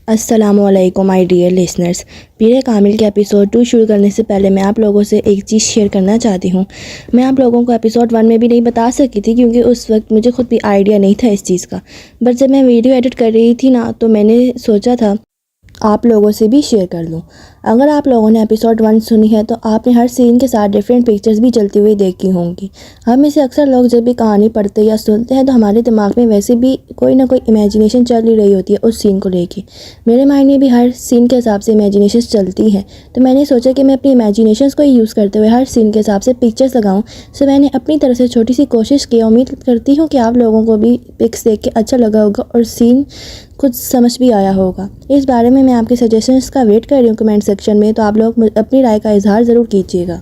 السلام علیکم my dear listeners. Peer Kamil کے ایپیسوڈ 2 شروع کرنے سے پہلے میں آپ لوگوں سے ایک چیز شیئر کرنا چاہتی ہوں. میں آپ لوگوں کو ایپیسوڈ 1 میں بھی نہیں بتا سکی تھی کیونکہ اس وقت مجھے خود بھی آئیڈیا نہیں تھا اس چیز کا. بٹ جب میں ویڈیو ایڈٹ کر رہی تھی نا تو میں نے سوچا تھا آپ لوگوں سے بھی شیئر کر لوں. اگر آپ لوگوں نے ایپیسوڈ 1 سنی ہے تو آپ نے ہر سین کے ساتھ ڈیفرنٹ پکچرز بھی چلتی ہوئی دیکھی ہوں گی. ہم میں سے اکثر لوگ جب بھی کہانی پڑھتے یا سنتے ہیں تو ہمارے دماغ میں ویسے بھی کوئی نہ کوئی امیجنیشن چل ہی رہی ہوتی ہے اس سین کو لے کے. میرے مائنڈ میں بھی ہر سین کے حساب سے امیجنیشنز چلتی ہیں، تو میں نے سوچا کہ میں اپنی امیجنیشنز کو یوز کرتے ہوئے ہر سین کے حساب سے پکچرز لگاؤں. سو میں نے اپنی طرف سے چھوٹی سی کوشش کی. امید کرتی ہوں کہ آپ لوگوں کو بھی پکس دیکھ کے اچھا لگا ہوگا اور سین کچھ سمجھ بھی آیا ہوگا. اس بارے میں آپ کے سجیشنز کا ویٹ کر رہی ہوں کمنٹ سیکشن میں، تو آپ لوگ اپنی رائے کا اظہار ضرور کیجیے گا.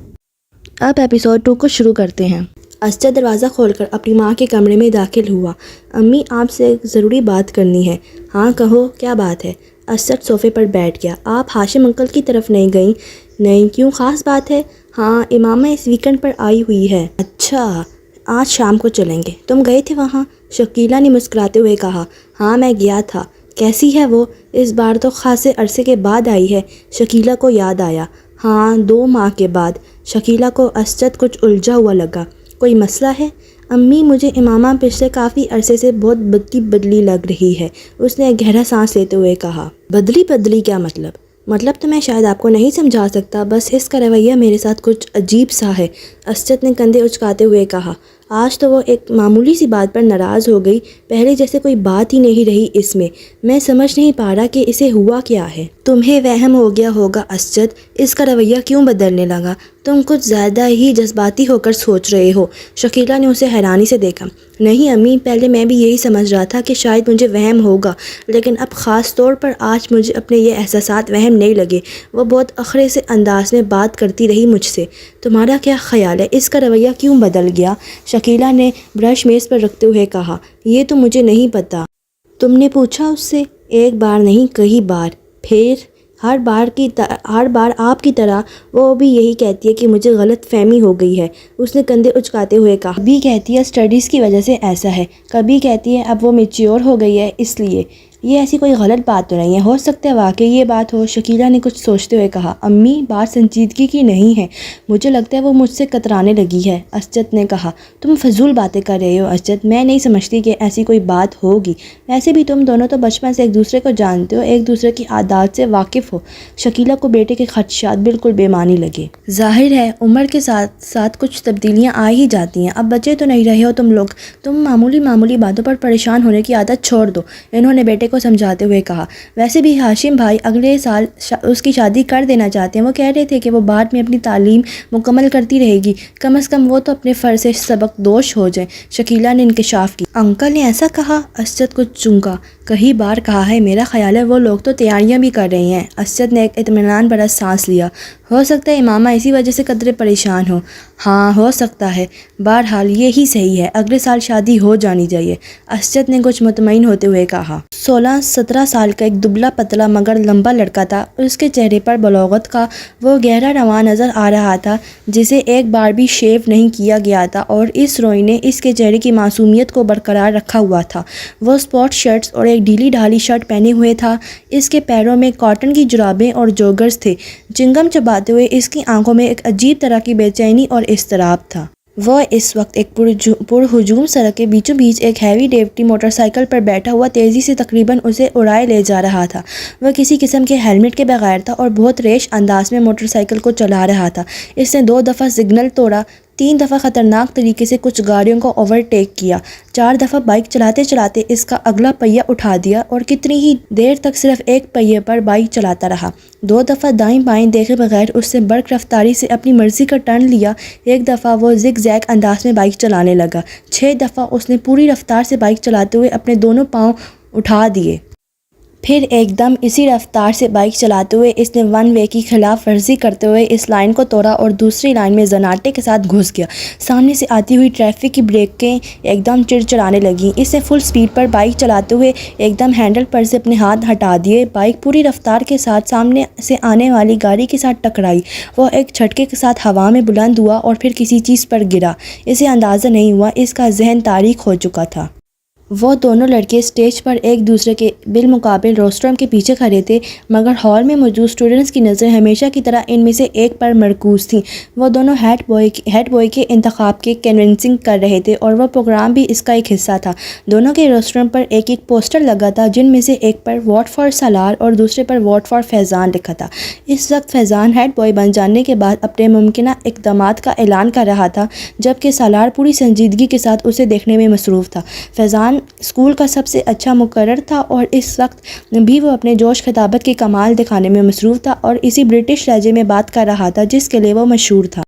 اب ایپیسوڈ 2 کو شروع کرتے ہیں. اسجد دروازہ کھول کر اپنی ماں کے کمرے میں داخل ہوا. امی آپ سے ایک ضروری بات کرنی ہے. ہاں کہو، کیا بات ہے؟ اسجد صوفے پر بیٹھ گیا. آپ ہاشم انکل کی طرف نہیں گئیں؟ نہیں، کیوں، خاص بات ہے؟ ہاں، امامہ اس ویکنڈ پر آئی ہوئی ہے. اچھا، آج شام کو چلیں گے. تم گئے تھے وہاں؟ شکیلہ نے مسکراتے ہوئے کہا. ہاں میں گیا تھا. کیسی ہے وہ؟ اس بار تو خاصے عرصے کے بعد آئی ہے. شکیلہ کو یاد آیا. ہاں، 2 ماہ کے بعد. شکیلہ کو اسجد کچھ الجھا ہوا لگا. کوئی مسئلہ ہے؟ امی مجھے امامہ پچھلے کافی عرصے سے بہت بدلی لگ رہی ہے. اس نے گہرا سانس لیتے ہوئے کہا. بدلی کیا مطلب؟ مطلب تو میں شاید آپ کو نہیں سمجھا سکتا، بس اس کا رویہ میرے ساتھ کچھ عجیب سا ہے. اسجد نے کندھے اچکاتے ہوئے کہا. آج تو وہ ایک معمولی سی بات پر ناراض ہو گئی. پہلے جیسے کوئی بات ہی نہیں رہی اس میں. میں سمجھ نہیں پا رہا کہ اسے ہوا کیا ہے. تمہیں وہم ہو گیا ہوگا اسجد. اس کا رویہ کیوں بدلنے لگا؟ تم کچھ زیادہ ہی جذباتی ہو کر سوچ رہے ہو. شکیلہ نے اسے حیرانی سے دیکھا. نہیں امی، پہلے میں بھی یہی سمجھ رہا تھا کہ شاید مجھے وہم ہوگا، لیکن اب خاص طور پر آج مجھے اپنے یہ احساسات وہم نہیں لگے. وہ بہت اخرے سے انداز میں بات کرتی رہی مجھ سے. تمہارا کیا خیال ہے، اس کا رویہ کیوں بدل گیا؟ شکیلہ نے برش میز پر رکھتے ہوئے کہا. یہ تو مجھے نہیں پتا. تم نے پوچھا اس سے؟ ایک بار نہیں کئی بار. پھر ہر بار آپ کی طرح وہ بھی یہی کہتی ہے کہ مجھے غلط فہمی ہو گئی ہے. اس نے کندھے اچکاتے ہوئے کہا. کبھی کہتی ہے اسٹڈیز کی وجہ سے ایسا ہے، کبھی کہتی ہے اب وہ میچیور ہو گئی ہے اس لیے. یہ ایسی کوئی غلط بات تو نہیں ہے؟ ہو سکتا ہے واقعی یہ بات ہو. شکیلہ نے کچھ سوچتے ہوئے کہا. امی بات سنجیدگی کی نہیں ہے، مجھے لگتا ہے وہ مجھ سے کترانے لگی ہے. اسجد نے کہا. تم فضول باتیں کر رہے ہو اسجد. میں نہیں سمجھتی کہ ایسی کوئی بات ہوگی. ویسے بھی تم دونوں تو بچپن سے ایک دوسرے کو جانتے ہو، ایک دوسرے کی عادات سے واقف ہو. شکیلہ کو بیٹے کے خدشات بالکل بے معنی لگے. ظاہر ہے عمر کے ساتھ ساتھ کچھ تبدیلیاں آ ہی جاتی ہیں. اب بچے تو نہیں رہے ہو تم لوگ. تم معمولی باتوں پر پریشان ہونے کی عادت چھوڑ دو. انہوں نے بیٹے کو سمجھاتے ہوئے کہا. ویسے بھی ہاشم بھائی اگلے سال اس کی شادی کر دینا چاہتے ہیں. وہ کہہ رہے تھے کہ وہ بعد میں اپنی تعلیم مکمل کرتی رہے گی. کم از کم وہ تو اپنے فرض سے سبق دوش ہو جائیں. شکیلہ نے انکشاف کی. انکل نے ایسا کہا؟ اسجد کو چونکا. کئی بار کہا ہے. میرا خیال ہے وہ لوگ تو تیاریاں بھی کر رہے ہیں. اسجد نے ایک اطمینان بھرا سانس لیا. ہو سکتا ہے امامہ اسی وجہ سے قدرے پریشان ہو. ہاں ہو سکتا ہے. بہرحال یہی صحیح ہے، اگلے سال شادی ہو جانی چاہیے. اسجد نے کچھ مطمئن ہوتے ہوئے کہا. 16-17 سال کا ایک دبلا پتلا مگر لمبا لڑکا تھا. اس کے چہرے پر بلوغت کا وہ گہرا رواں نظر آ رہا تھا جسے ایک بار بھی شیو نہیں کیا گیا تھا، اور اس روئی نے اس کے چہرے کی معصومیت کو برقرار رکھا ہوا تھا. وہ اسپورٹ شرٹس اور ایک ڈھیلی ڈھالی شرٹ پہنے ہوئے تھا. اس کے پیروں میں کاٹن کی جرابیں اور جوگرز تھے. چنگم چباتے ہوئے اس کی آنکھوں میں ایک عجیب طرح کی بے چینی اور اضطراب تھا. وہ اس وقت ایک پرہجوم سڑک کے بیچوں بیچ ایک ہیوی ڈیوٹی موٹر سائیکل پر بیٹھا ہوا تیزی سے تقریباً اسے اڑائے لے جا رہا تھا. وہ کسی قسم کے ہیلمٹ کے بغیر تھا اور بہت ریش انداز میں موٹر سائیکل کو چلا رہا تھا. اس نے 2 دفعہ سگنل توڑا، 3 دفعہ خطرناک طریقے سے کچھ گاڑیوں کو اوورٹیک کیا، 4 دفعہ بائک چلاتے چلاتے اس کا اگلا پہیہ اٹھا دیا اور کتنی ہی دیر تک صرف ایک پہیے پر بائک چلاتا رہا. 2 دفعہ دائیں بائیں دیکھے بغیر اس نے برق رفتاری سے اپنی مرضی کا ٹرن لیا. 1 دفعہ وہ زگ زیگ انداز میں بائک چلانے لگا. 6 دفعہ اس نے پوری رفتار سے بائک چلاتے ہوئے اپنے دونوں پاؤں اٹھا دیے. پھر ایک دم اسی رفتار سے بائک چلاتے ہوئے اس نے 1 وے کی خلاف ورزی کرتے ہوئے اس لائن کو توڑا اور دوسری لائن میں زناٹے کے ساتھ گھس گیا. سامنے سے آتی ہوئی ٹریفک کی بریکیں ایک دم چڑچڑانے لگیں. اس نے فل سپیڈ پر بائک چلاتے ہوئے ایک دم ہینڈل پر سے اپنے ہاتھ ہٹا دیے. بائک پوری رفتار کے ساتھ سامنے سے آنے والی گاڑی کے ساتھ ٹکرائی. وہ ایک جھٹکے کے ساتھ ہوا میں بلند ہوا اور پھر کسی چیز پر گرا. اسے اندازہ نہیں ہوا، اس کا ذہن تاریک ہو چکا تھا. وہ دونوں لڑکے اسٹیج پر ایک دوسرے کے بالمقابل روسٹرم کے پیچھے کھڑے تھے، مگر ہال میں موجود اسٹوڈنٹس کی نظریں ہمیشہ کی طرح ان میں سے ایک پر مرکوز تھیں۔ وہ دونوں ہیڈ بوائے کے انتخاب کی کنونسنگ کر رہے تھے اور وہ پروگرام بھی اس کا ایک حصہ تھا۔ دونوں کے روسٹرم پر ایک پوسٹر لگا تھا، جن میں سے ایک پر ووٹ فار سالار اور دوسرے پر ووٹ فار فیضان لکھا تھا۔ اس وقت فیضان ہیڈ بوائے بن جانے کے بعد اپنے ممکنہ اقدامات کا اعلان کر رہا تھا، جبکہ سالار پوری سنجیدگی کے ساتھ اسے دیکھنے میں مصروف تھا۔ فیضان اسکول کا سب سے اچھا مقرر تھا اور اس وقت بھی وہ اپنے جوش خطابت کے کمال دکھانے میں مصروف تھا اور اسی برٹش لہجے میں بات کر رہا تھا جس کے لیے وہ مشہور تھا۔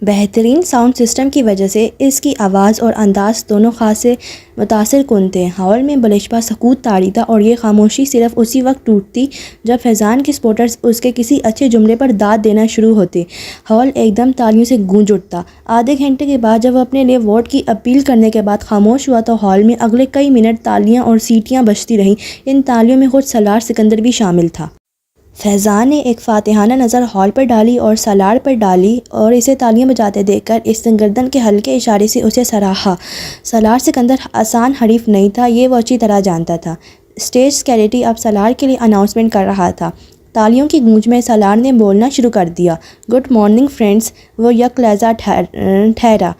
بہترین ساؤنڈ سسٹم کی وجہ سے اس کی آواز اور انداز دونوں خاصے متاثر کن تھے۔ ہال میں بلشبہ سکوت طاری تھا اور یہ خاموشی صرف اسی وقت ٹوٹتی جب فیضان کے سپورٹرز اس کے کسی اچھے جملے پر داد دینا شروع ہوتے۔ ہال ایک دم تالیوں سے گونج اٹھتا۔ آدھے گھنٹے کے بعد جب وہ اپنے لیے ووٹ کی اپیل کرنے کے بعد خاموش ہوا تو ہال میں اگلے کئی منٹ تالیاں اور سیٹیاں بجتی رہیں۔ ان تالیوں میں خود سالار سکندر بھی شامل تھا۔ فیضان نے ایک فاتحانہ نظر ہال پر ڈالی اور سالار پر ڈالی اور اسے تالیاں بجاتے دیکھ کر اس نے گردن کے ہلکے اشارے سے اسے سراہا۔ سالار سکندر آسان حریف نہیں تھا، یہ وہ اچھی طرح جانتا تھا۔ اسٹیج سیکریٹری اب سالار کے لیے اناؤنسمنٹ کر رہا تھا۔ تالیوں کی گونج میں سالار نے بولنا شروع کر دیا۔ گڈ مارننگ فرینڈز، وہ یک لہجہ ٹھہرا۔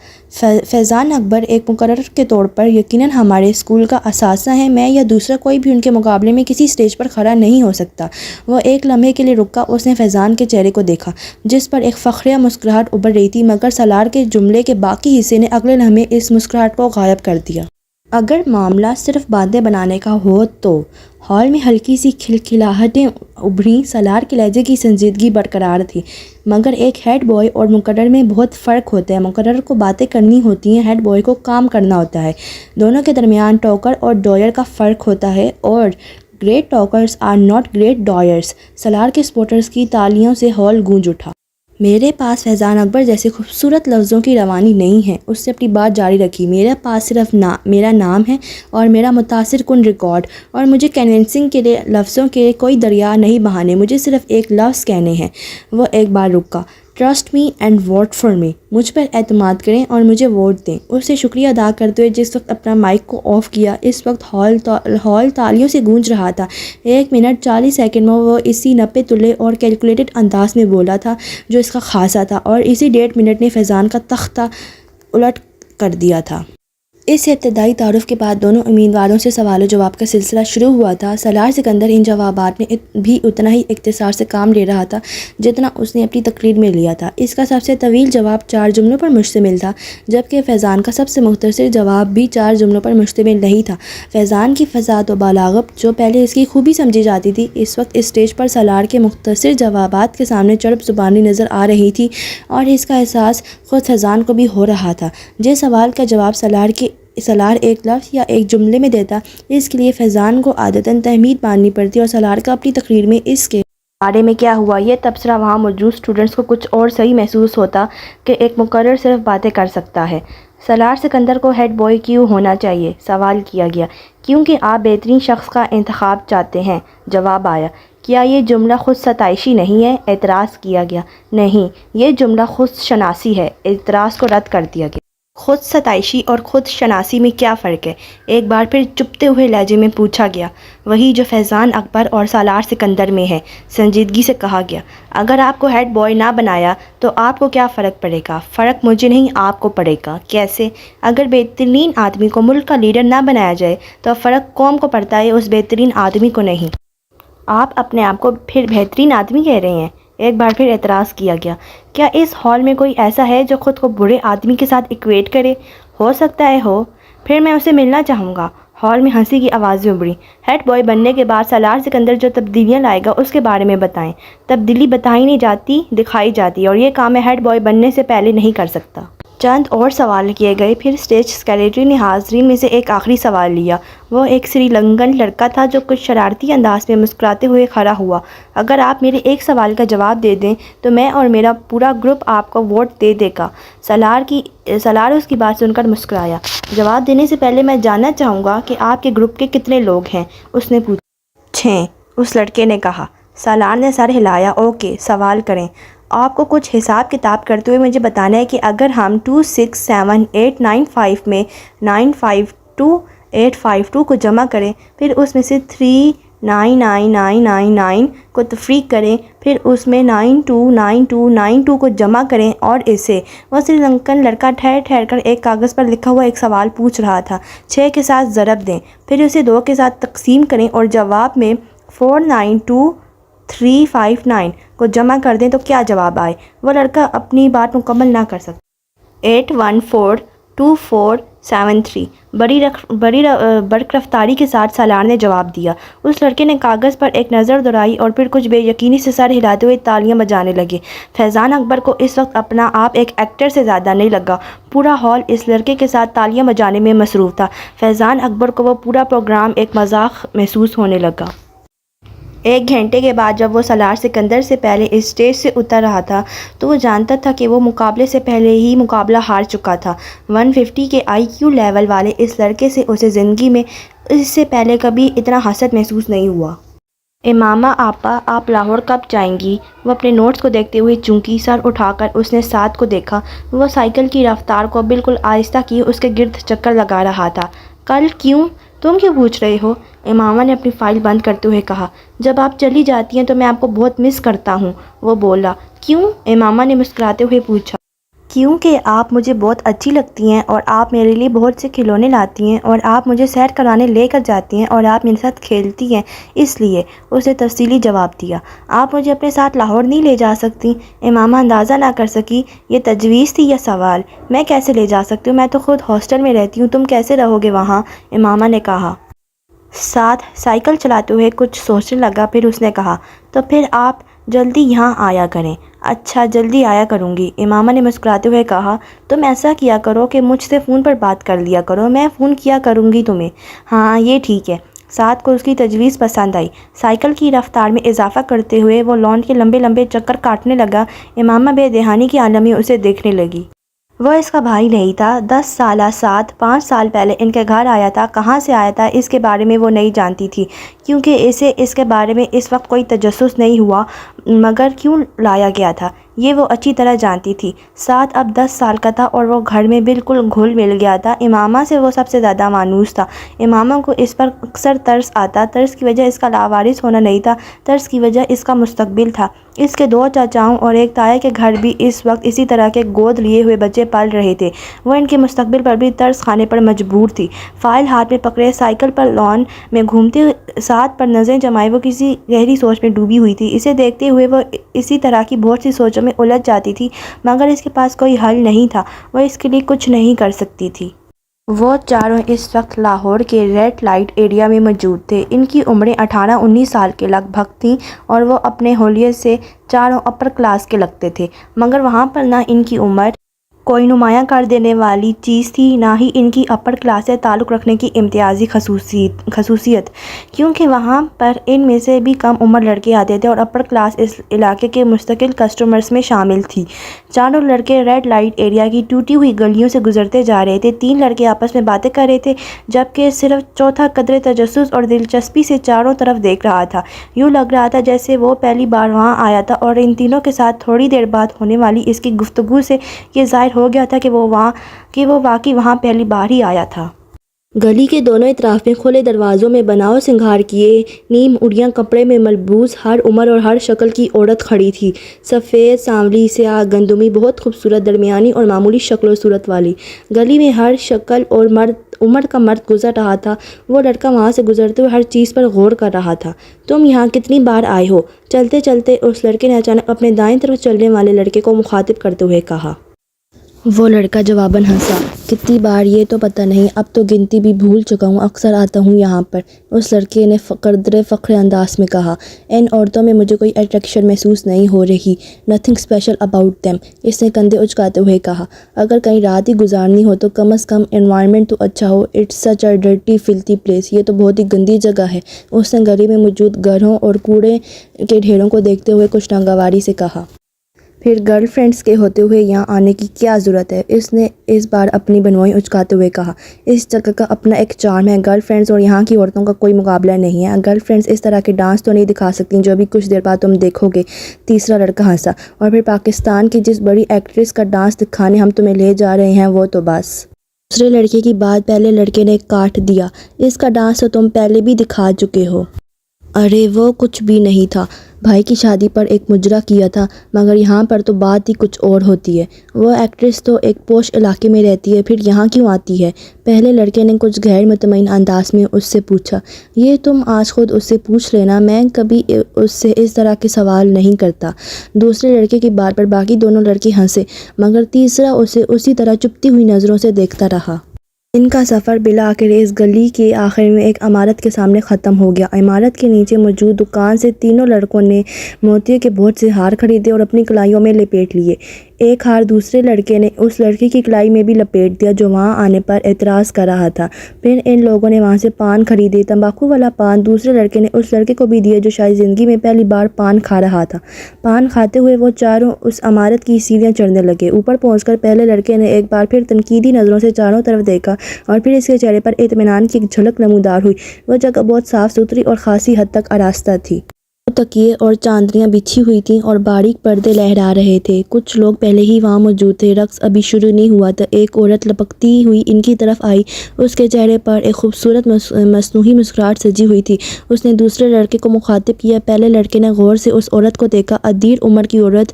فیضان اکبر ایک مقرر کے طور پر یقیناً ہمارے اسکول کا اثاثہ ہے، میں یا دوسرا کوئی بھی ان کے مقابلے میں کسی اسٹیج پر کھڑا نہیں ہو سکتا۔ وہ ایک لمحے کے لیے رکا، اس نے فیضان کے چہرے کو دیکھا جس پر ایک فخریہ مسکراہٹ ابھر رہی تھی، مگر سالار کے جملے کے باقی حصے نے اگلے لمحے اس مسکراہٹ کو غائب کر دیا۔ اگر معاملہ صرف باتیں بنانے کا ہو تو ہال میں ہلکی سی کھلکھلاہٹیں ابھریں۔ سالار کے لہجے کی سنجیدگی برقرار تھی، مگر ایک ہیڈ بوائے اور مقرر میں بہت فرق ہوتا ہے۔ مقرر کو باتیں کرنی ہوتی ہیں، ہیڈ بوائے کو کام کرنا ہوتا ہے۔ دونوں کے درمیان ٹاکر اور ڈوئر کا فرق ہوتا ہے، اور great talkers are not great doers. Salar کے سپورٹرز کی تالیوں سے ہال گونج اٹھا۔ میرے پاس فیضان اکبر جیسے خوبصورت لفظوں کی روانی نہیں ہے، اس نے اپنی بات جاری رکھی۔ میرے پاس صرف میرا نام ہے اور میرا متاثر کن ریکارڈ، اور مجھے کنونسنگ کے لیے لفظوں کے کوئی دریا نہیں بہانے، مجھے صرف ایک لفظ کہنے ہیں۔ وہ ایک بار رکا۔ Trust me and vote for me, مجھ پر اعتماد کریں اور مجھے ووٹ دیں۔ اس سے شکریہ ادا کرتے ہوئے جس وقت اپنا مائک کو آف کیا، اس وقت ہال تالیوں سے گونج رہا تھا۔ 1 منٹ 40 سیکنڈ میں وہ اسی نپے تلے اور کیلکولیٹڈ انداز میں بولا تھا جو اس کا خاصہ تھا، اور اسی 1.5 منٹ نے فیضان کا تختہ الٹ کر دیا تھا۔ اس ابتدائی تعارف کے بعد دونوں امیدواروں سے سوال و جواب کا سلسلہ شروع ہوا تھا۔ سالار سکندر ان جوابات میں بھی اتنا ہی اختصار سے کام لے رہا تھا جتنا اس نے اپنی تقریر میں لیا تھا۔ اس کا سب سے طویل جواب 4 جملوں پر مشتمل تھا، جبکہ فیضان کا سب سے مختصر جواب بھی 4 جملوں پر مشتمل نہیں تھا۔ فیضان کی فصاحت و بلاغت، جو پہلے اس کی خوبی سمجھی جاتی تھی، اس وقت اسٹیج پر سالار کے مختصر جوابات کے سامنے چڑپ زبانی نظر آ رہی تھی، اور اس کا احساس خود فیضان کو بھی ہو رہا تھا۔ جس سوال کا جواب سالار ایک لفظ یا ایک جملے میں دیتا، اس کے لیے فیضان کو عادتاً تحمید ماننی پڑتی، اور سالار کا اپنی تقریر میں اس کے بارے میں کیا ہوا یہ تبصرہ وہاں موجود اسٹوڈنٹس کو کچھ اور صحیح محسوس ہوتا کہ ایک مقرر صرف باتیں کر سکتا ہے۔ سالار سکندر کو ہیڈ بوائے کیوں ہونا چاہیے؟ سوال کیا گیا۔ کیونکہ آپ بہترین شخص کا انتخاب چاہتے ہیں، جواب آیا۔ کیا یہ جملہ خود ستائشی نہیں ہے؟ اعتراض کیا گیا۔ نہیں، یہ جملہ خود شناسی ہے۔ اعتراض کو رد کر دیا گیا۔ خود ستائشی اور خود شناسی میں کیا فرق ہے؟ ایک بار پھر چپتے ہوئے لہجے میں پوچھا گیا۔ وہی جو فیضان اکبر اور سالار سکندر میں ہے، سنجیدگی سے کہا گیا۔ اگر آپ کو ہیڈ بوائے نہ بنایا تو آپ کو کیا فرق پڑے گا؟ فرق مجھے نہیں، آپ کو پڑے گا۔ کیسے؟ اگر بہترین آدمی کو ملک کا لیڈر نہ بنایا جائے تو فرق قوم کو پڑتا ہے، اس بہترین آدمی کو نہیں۔ آپ اپنے آپ کو پھر بہترین آدمی کہہ رہے ہیں۔ ایک بار پھر اعتراض کیا گیا۔ کیا اس ہال میں کوئی ایسا ہے جو خود کو برے آدمی کے ساتھ ایکویٹ کرے؟ ہو سکتا ہے ہو، پھر میں اسے ملنا چاہوں گا۔ ہال میں ہنسی کی آوازیں ابھریں۔ ہیڈ بوائے بننے کے بعد سالار سکندر جو تبدیلیاں لائے گا اس کے بارے میں بتائیں۔ تبدیلی بتائی نہیں جاتی، دکھائی جاتی ہے، اور یہ کام میں ہیڈ بوائے بننے سے پہلے نہیں کر سکتا۔ چند اور سوال کیے گئے، پھر اسٹیج سیکریٹری نے حاضرین میں سے ایک آخری سوال لیا۔ وہ ایک سری لنکن لڑکا تھا جو کچھ شرارتی انداز میں مسکراتے ہوئے کھڑا ہوا۔ اگر آپ میرے ایک سوال کا جواب دے دیں تو میں اور میرا پورا گروپ آپ کو ووٹ دے دے گا۔ سالار اس کی بات سن کر مسکرایا۔ جواب دینے سے پہلے میں جاننا چاہوں گا کہ آپ کے گروپ کے کتنے لوگ ہیں؟ اس نے پوچھا۔ 6، اس لڑکے نے کہا۔ سالار نے سر ہلایا۔ اوکے، سوال کریں۔ آپ کو کچھ حساب کتاب کرتے ہوئے مجھے بتانا ہے کہ اگر ہم 2 6 7 8 9 5 میں 9 5 2 852 کو جمع کریں، پھر اس میں سے 399999 کو تفریق کریں، پھر اس میں 929292 کو جمع کریں اور اسے وہ سری لنکن لڑکا ٹھہر ٹھہر کر ایک کاغذ پر لکھا ہوا ایک سوال پوچھ رہا تھا 6 کے ساتھ ضرب دیں، پھر اسے 2 کے ساتھ تقسیم کریں اور جواب میں 492359 کو جمع کر دیں تو کیا جواب آئے؟ وہ لڑکا اپنی بات مکمل نہ کر سکتا۔ 8142473 برق رفتاری کے ساتھ سالار نے جواب دیا۔ اس لڑکے نے کاغذ پر ایک نظر دوڑائی اور پھر کچھ بے یقینی سے سر ہلاتے ہوئے تالیاں بجانے لگے۔ فیضان اکبر کو اس وقت اپنا آپ ایک ایکٹر سے زیادہ نہیں لگا۔ پورا ہال اس لڑکے کے ساتھ تالیاں بجانے میں مصروف تھا۔ فیضان اکبر کو وہ پورا پروگرام ایک مذاق محسوس ہونے لگا۔ 1 گھنٹے کے بعد جب وہ سالار سکندر سے پہلے اس اسٹیج سے اتر رہا تھا تو وہ جانتا تھا کہ وہ مقابلے سے پہلے ہی مقابلہ ہار چکا تھا۔ 150 کے IQ لیول والے اس لڑکے سے اسے زندگی میں اس سے پہلے کبھی اتنا حسد محسوس نہیں ہوا۔ امامہ آپا آپ لاہور کب جائیں گی؟ وہ اپنے نوٹس کو دیکھتے ہوئے چونکی، سر اٹھا کر اس نے سعد کو دیکھا۔ وہ سائیکل کی رفتار کو بالکل آہستہ کیے اس کے گرد چکر لگا رہا تھا۔ کل؟ کیوں؟ تم کیوں پوچھ رہے ہو؟ امامہ نے اپنی فائل بند کرتے ہوئے کہا۔ جب آپ چلی جاتی ہیں تو میں آپ کو بہت مس کرتا ہوں، وہ بولا۔ کیوں؟ امامہ نے مسکراتے ہوئے پوچھا۔ کیونکہ آپ مجھے بہت اچھی لگتی ہیں اور آپ میرے لیے بہت سے کھلونے لاتی ہیں اور آپ مجھے سیر کرانے لے کر جاتی ہیں اور آپ میرے ساتھ کھیلتی ہیں، اس لیے، اس نے تفصیلی جواب دیا۔ آپ مجھے اپنے ساتھ لاہور نہیں لے جا سکتی؟ امامہ اندازہ نہ کر سکی یہ تجویز تھی یا سوال۔ میں کیسے لے جا سکتی ہوں؟ میں تو خود ہاسٹل میں رہتی ہوں، تم کیسے رہو گے وہاں؟ امامہ نے کہا۔ سعد سائیکل چلاتے ہوئے کچھ سوچنے لگا، پھر اس نے کہا، تو پھر آپ جلدی یہاں آیا کریں۔ اچھا، جلدی آیا کروں گی، امامہ نے مسکراتے ہوئے کہا۔ تم ایسا کیا کرو کہ مجھ سے فون پر بات کر لیا کرو، میں فون کیا کروں گی تمہیں۔ ہاں یہ ٹھیک ہے۔ سعد کو اس کی تجویز پسند آئی۔ سائیکل کی رفتار میں اضافہ کرتے ہوئے وہ لان کے لمبے لمبے چکر کاٹنے لگا۔ امامہ بے دہانی کی عالم میں اسے دیکھنے لگی۔ وہ اس کا بھائی نہیں تھا۔ 10 سالہ سعد 5 سال پہلے ان کے گھر آیا تھا۔ کہاں سے آیا تھا اس کے بارے میں وہ نہیں جانتی تھی کیونکہ اسے اس کے بارے میں اس وقت کوئی تجسس نہیں ہوا، مگر کیوں لایا گیا تھا یہ وہ اچھی طرح جانتی تھی۔ سعد اب 10 سال کا تھا اور وہ گھر میں بالکل گھل مل گیا تھا۔ امامہ سے وہ سب سے زیادہ مانوس تھا۔ امامہ کو اس پر اکثر ترس آتا۔ ترس کی وجہ اس کا لاوارث ہونا نہیں تھا، ترس کی وجہ اس کا مستقبل تھا۔ اس کے 2 چاچاؤں اور ایک تایا کے گھر بھی اس وقت اسی طرح کے گود لیے ہوئے بچے پل رہے تھے۔ وہ ان کے مستقبل پر بھی ترس کھانے پر مجبور تھی۔ فائل ہاتھ میں پکڑے سائیکل پر لان میں گھومتے سعد پر نظریں جمائے وہ کسی گہری سوچ میں ڈوبی ہوئی تھی۔ اسے دیکھتے ہوئے وہ اسی طرح کی بہت سی سوچوں میں الجھ جاتی تھی، مگر اس کے پاس کوئی حل نہیں تھا، وہ اس کے لیے کچھ نہیں کر سکتی تھی۔ وہ چاروں اس وقت لاہور کے ریڈ لائٹ ایریا میں موجود تھے۔ ان کی عمریں 18-19 سال کے لگ بھگ تھیں اور وہ اپنے حلیے سے چاروں اپر کلاس کے لگتے تھے، مگر وہاں پر نہ ان کی عمر کوئی نمایاں کر دینے والی چیز تھی، نہ ہی ان کی اپر کلاس سے تعلق رکھنے کی امتیازی خصوصیت، کیونکہ وہاں پر ان میں سے بھی کم عمر لڑکے آتے تھے اور اپر کلاس اس علاقے کے مستقل کسٹمرز میں شامل تھی۔ چاروں لڑکے ریڈ لائٹ ایریا کی ٹوٹی ہوئی گلیوں سے گزرتے جا رہے تھے۔ 3 لڑکے آپس میں باتیں کر رہے تھے جبکہ صرف چوتھا قدرے تجسس اور دلچسپی سے چاروں طرف دیکھ رہا تھا۔ یوں لگ رہا تھا جیسے وہ پہلی بار وہاں آیا تھا اور ان تینوں کے ساتھ تھوڑی دیر بعد ہونے والی اس کی گفتگو سے یہ ظاہر ہو گیا تھا کہ وہ واقعی وہاں پہلی بار ہی آیا تھا۔ گلی کے دونوں اطراف میں کھلے دروازوں میں بناؤ سنگھار کیے نیم اڑیاں کپڑے میں ملبوس ہر عمر اور ہر شکل کی عورت کھڑی تھی۔ سفید، سانولی، سیاہ، گندمی، بہت خوبصورت، درمیانی اور معمولی شکل و صورت والی۔ گلی میں ہر شکل اور عمر کا مرد گزر رہا تھا۔ وہ لڑکا وہاں سے گزرتے ہوئے ہر چیز پر غور کر رہا تھا۔ تم یہاں کتنی بار آئے ہو؟ چلتے چلتے اس لڑکے نے اچانک اپنے دائیں طرف چلنے والے لڑکے کو مخاطب کرتے ہوئے کہا۔ وہ لڑکا جواباً ہنسا۔ کتنی بار یہ تو پتہ نہیں، اب تو گنتی بھی بھول چکا ہوں، اکثر آتا ہوں یہاں پر، اس لڑکے نے قدرے فخر انداز میں کہا۔ ان عورتوں میں مجھے کوئی اٹریکشن محسوس نہیں ہو رہی، نتھنگ اسپیشل اباؤٹ دیم، اس نے کندھے اچکاتے ہوئے کہا۔ اگر کہیں رات ہی گزارنی ہو تو کم از کم انوائرمنٹ تو اچھا ہو، it's such a dirty filthy place, یہ تو بہت ہی گندی جگہ ہے، اس نے گلی میں موجود گھروں اور کوڑے کے ڈھیروں کو دیکھتے ہوئے کچھ ناگواری سے کہا۔ پھر گرل فرینڈس کے ہوتے ہوئے یہاں آنے کی کیا ضرورت ہے؟ اس نے اس بار اپنی بنوائی اچکاتے ہوئے کہا۔ اس جگہ کا اپنا ایک چارم ہے، گرل فرینڈس اور یہاں کی عورتوں کا کوئی مقابلہ نہیں ہے۔ گرل فرینڈس اس طرح کے ڈانس تو نہیں دکھا سکتی جو ابھی کچھ دیر بعد تم دیکھو گے، تیسرا لڑکا ہنسا۔ اور پھر پاکستان کی جس بڑی ایکٹریس کا ڈانس دکھانے ہم تمہیں لے جا رہے ہیں وہ تو بس دوسرے لڑکے کی بات پہلے لڑکے نے کاٹ دیا۔ اس کا ڈانس تو تم پہلے بھی دکھا چکے ہو۔ ارے وہ کچھ بھی نہیں تھا، بھائی کی شادی پر ایک مجرا کیا تھا، مگر یہاں پر تو بات ہی کچھ اور ہوتی ہے۔ وہ ایکٹریس تو ایک پوش علاقے میں رہتی ہے، پھر یہاں کیوں آتی ہے؟ پہلے لڑکے نے کچھ غیر مطمئن انداز میں اس سے پوچھا۔ یہ تم آج خود اس سے پوچھ لینا، میں کبھی اس سے اس طرح کے سوال نہیں کرتا۔ دوسرے لڑکے کی بات پر باقی دونوں لڑکے ہنسے، مگر تیسرا اسے اسی طرح چپتی ہوئی نظروں سے دیکھتا رہا۔ ان کا سفر بالآخر اس گلی کے آخر میں ایک عمارت کے سامنے ختم ہو گیا۔ عمارت کے نیچے موجود دکان سے تینوں لڑکوں نے موتیوں کے بہت سے ہار خریدے اور اپنی کلائیوں میں لپیٹ لیے۔ ایک ہار دوسرے لڑکے نے اس لڑکی کی کلائی میں بھی لپیٹ دیا جو وہاں آنے پر اعتراض کر رہا تھا۔ پھر ان لوگوں نے وہاں سے پان خریدے۔ تمباکو والا پان دوسرے لڑکے نے اس لڑکے کو بھی دیا جو شاید زندگی میں پہلی بار پان کھا رہا تھا۔ پان کھاتے ہوئے وہ چاروں اس عمارت کی سیڑھیاں چڑھنے لگے۔ اوپر پہنچ کر پہلے لڑکے نے ایک بار پھر تنقیدی نظروں سے چاروں طرف دیکھا اور پھر اس کے چہرے پر اطمینان کی ایک جھلک نمودار ہوئی۔ وہ جگہ بہت صاف ستھری اور خاصی حد تک آراستہ تھی۔ تکیے اور چادریاں بچھی ہوئی تھیں اور باریک پردے لہرا رہے تھے۔ کچھ لوگ پہلے ہی وہاں موجود تھے۔ رقص ابھی شروع نہیں ہوا تھا۔ ایک عورت لپکتی ہوئی ان کی طرف آئی۔ اس کے چہرے پر ایک خوبصورت مصنوعی مسکراہٹ سجی ہوئی تھی۔ اس نے دوسرے لڑکے کو مخاطب کیا۔ پہلے لڑکے نے غور سے اس عورت کو دیکھا۔ ادھیر عمر کی عورت،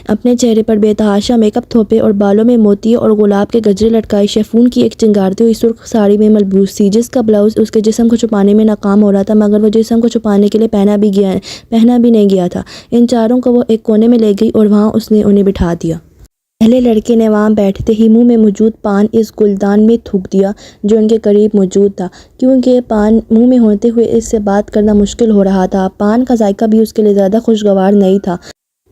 اپنے چہرے پر بے تحاشا میک اپ تھوپے اور بالوں میں موتیوں اور گلاب کے گجرے لٹکائے، شیفون کی ایک چنگھاڑتی ہوئی سرخ ساڑی میں ملبوس تھی جس کا بلاؤز اس کے جسم کو چھپانے میں ناکام ہو رہا تھا، مگر وہ جسم کو چھپانے کے لیے پہنا بھی نہیں گیا تھا۔ ان چاروں کو وہ ایک کونے میں لے گئی اور وہاں اس نے انہیں بٹھا دیا۔ پہلے لڑکے نے وہاں بیٹھتے ہی منہ میں موجود پان اس گلدان میں تھوک دیا جو ان کے قریب موجود تھا، کیونکہ پان منہ میں ہوتے ہوئے اس سے بات کرنا مشکل ہو رہا تھا۔ پان کا ذائقہ بھی اس کے لیے زیادہ خوشگوار نہیں تھا۔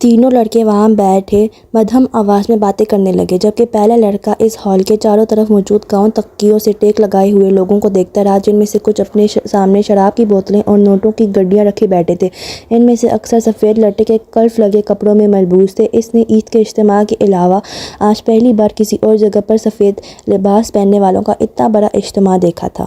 تینوں لڑکے وہاں بیٹھے مدھم آواز میں باتیں کرنے لگے، جبکہ پہلا لڑکا اس ہال کے چاروں طرف موجود گاؤں تکیوں سے ٹیک لگائے ہوئے لوگوں کو دیکھتا رہا، جن میں سے کچھ اپنے سامنے شراب کی بوتلیں اور نوٹوں کی گڈیاں رکھے بیٹھے تھے۔ ان میں سے اکثر سفید لٹے کے کلف لگے کپڑوں میں ملبوس تھے۔ اس نے عید کے اجتماع کے علاوہ آج پہلی بار کسی اور جگہ پر سفید لباس پہننے والوں کا اتنا بڑا اجتماع دیکھا تھا۔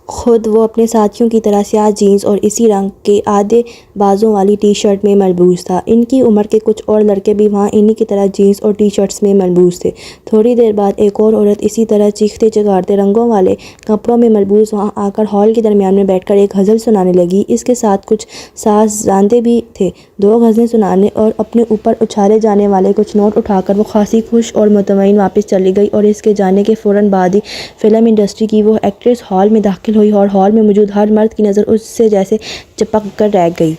خود وہ اپنے ساتھیوں کی طرح سیاہ جینز اور اسی رنگ کے آدھے بازوں والی ٹی شرٹ میں ملبوس تھا۔ ان کی عمر کے کچھ اور لڑکے بھی وہاں انہی کی طرح جینز اور ٹی شرٹس میں ملبوس تھے۔ تھوڑی دیر بعد ایک اور عورت اسی طرح چیختے چگاڑتے رنگوں والے کپڑوں میں ملبوس وہاں آ کر ہال کے درمیان میں بیٹھ کر ایک غزل سنانے لگی۔ اس کے ساتھ کچھ ساز زاندے بھی تھے۔ دو غزلیں سنانے اور اپنے اوپر اچھالے جانے والے کچھ نوٹ اٹھا کر وہ خاصی خوش اور مطمئن واپس چلی گئی، اور اس کے جانے کے فوراً بعد ہی فلم انڈسٹری کی وہ ایکٹریس ہال میں داخل ہوئی اور ہال میں موجود ہر مرد کی نظر اس سے جیسے چپک کر رہ گئی۔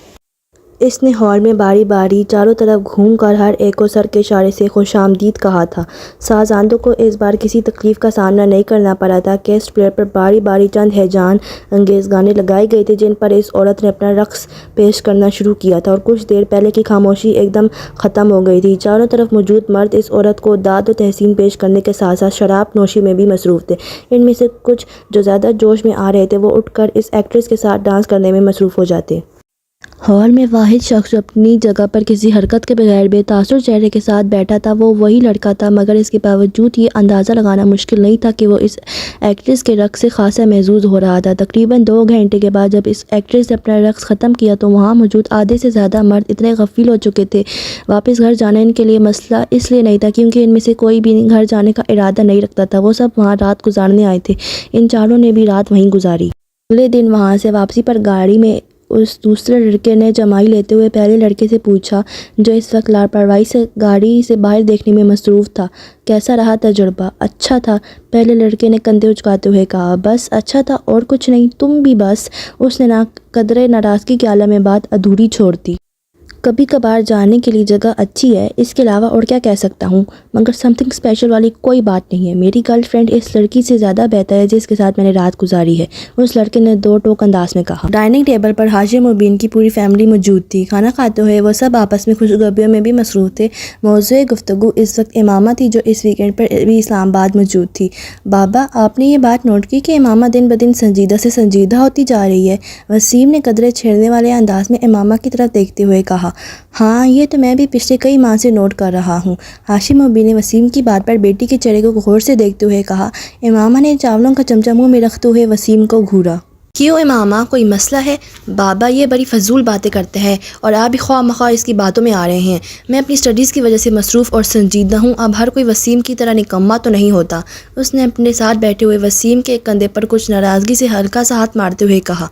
اس نے ہال میں باری باری چاروں طرف گھوم کر ہر ایک کو سر کے اشارے سے خوش آمدید کہا تھا۔ سازندوں کو اس بار کسی تکلیف کا سامنا نہیں کرنا پڑا تھا۔ کیسٹ پلیئر پر باری باری چند ہیجان انگیز گانے لگائے گئے تھے جن پر اس عورت نے اپنا رقص پیش کرنا شروع کیا تھا، اور کچھ دیر پہلے کی خاموشی ایک دم ختم ہو گئی تھی۔ چاروں طرف موجود مرد اس عورت کو داد و تحسین پیش کرنے کے ساتھ ساتھ شراب نوشی میں بھی مصروف تھے۔ ان میں سے کچھ جو زیادہ جوش میں آ رہے تھے وہ اٹھ کر اس ایکٹریس کے ساتھ ڈانس کرنے میں مصروف ہو جاتے۔ ہال میں واحد شخص جو اپنی جگہ پر کسی حرکت کے بغیر بے تاثر چہرے کے ساتھ بیٹھا تھا وہ وہی لڑکا تھا، مگر اس کے باوجود یہ اندازہ لگانا مشکل نہیں تھا کہ وہ اس ایکٹریس کے رقص سے خاصا محظوظ ہو رہا تھا۔ تقریباً 2 گھنٹے کے بعد جب اس ایکٹریس نے اپنا رقص ختم کیا تو وہاں موجود آدھے سے زیادہ مرد اتنے غفیل ہو چکے تھے۔ واپس گھر جانا ان کے لیے مسئلہ اس لیے نہیں تھا کیونکہ ان میں سے کوئی بھی گھر جانے کا ارادہ نہیں رکھتا تھا، وہ سب وہاں رات گزارنے آئے تھے۔ ان چاروں نے بھی رات وہیں گزاری۔ اگلے دن وہاں سے واپسی پر گاڑی میں اس دوسرے لڑکے نے جمائی لیتے ہوئے پہلے لڑکے سے پوچھا، جو اس وقت لاپرواہی سے گاڑی سے باہر دیکھنے میں مصروف تھا، کیسا رہا تجربہ؟ اچھا تھا، پہلے لڑکے نے کندھے اچکاتے ہوئے کہا۔ بس اچھا تھا اور کچھ نہیں؟ تم بھی بس؟ اس نے قدرے ناراضگی کے عالم میں بات ادھوری چھوڑ دی۔ کبھی کبھار جانے کے لیے جگہ اچھی ہے، اس کے علاوہ اور کیا کہہ سکتا ہوں، مگر سم تھنگ اسپیشل والی کوئی بات نہیں ہے۔ میری گرل فرینڈ اس لڑکی سے زیادہ بہتر ہے جس کے ساتھ میں نے رات گزاری ہے، اس لڑکے نے دو ٹوک انداز میں کہا۔ ڈائننگ ٹیبل پر ہاشم اور بین کی پوری فیملی موجود تھی۔ کھانا کھاتے ہوئے وہ سب آپس میں خوشگپیوں میں بھی مصروف تھے۔ موضوع گفتگو اس وقت امامہ تھی جو اس ویکینڈ پر بھی اسلام آباد موجود تھی۔ بابا، آپ نے یہ بات نوٹ کی کہ امامہ دن بدن سنجیدہ سے سنجیدہ ہوتی جا رہی ہے؟ وسیم نے قدرے چھیڑنے والے انداز میں امامہ کی طرف دیکھتے ہوئے کہا۔ ہاں، یہ تو میں بھی پچھلے کئی ماہ سے نوٹ کر رہا ہوں۔ ہاشم اور بی نے وسیم کی بات پر بیٹی کے چہرے کو غور سے دیکھتے ہوئے کہا۔ امامہ نے چاولوں کا چمچہ منہ میں رکھتے ہوئے وسیم کو گھورا۔ کیوں امامہ، کوئی مسئلہ ہے؟ بابا یہ بڑی فضول باتیں کرتے ہیں اور آپ بھی خواہ مخواہ اس کی باتوں میں آ رہے ہیں۔ میں اپنی اسٹڈیز کی وجہ سے مصروف اور سنجیدہ ہوں، اب ہر کوئی وسیم کی طرح نکما تو نہیں ہوتا۔ اس نے اپنے ساتھ بیٹھے ہوئے وسیم کے کندھے پر کچھ ناراضگی سے ہلکا سا ہاتھ مارتے ہوئے کہا،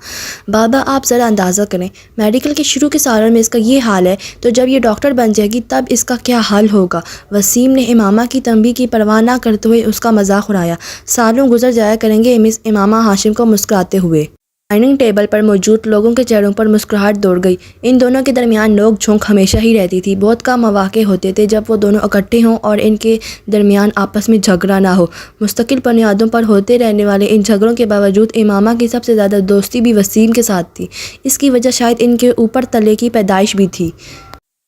بابا آپ ذرا اندازہ کریں، میڈیکل کے شروع کے سالوں میں اس کا یہ حال ہے تو جب یہ ڈاکٹر بن جائے گی تب اس کا کیا حال ہوگا؟ وسیم نے امامہ کی تنبیہ کی پرواہ نہ کرتے ہوئے اس کا مذاق اڑایا۔ سالوں گزر جایا کریں گے، مس امامہ ہاشم کو مسکراتے ہوئے۔ ڈائننگ ٹیبل پر موجود لوگوں کے چہروں پر مسکراہٹ دوڑ گئی۔ ان دونوں کے درمیان نوک جھونک ہمیشہ ہی رہتی تھی۔ بہت کم مواقع ہوتے تھے جب وہ دونوں اکٹھے ہوں اور ان کے درمیان آپس میں جھگڑا نہ ہو۔ مستقل بنیادوں پر ہوتے رہنے والے ان جھگڑوں کے باوجود امامہ کی سب سے زیادہ دوستی بھی وسیم کے ساتھ تھی۔ اس کی وجہ شاید ان کے اوپر تلے کی پیدائش بھی تھی۔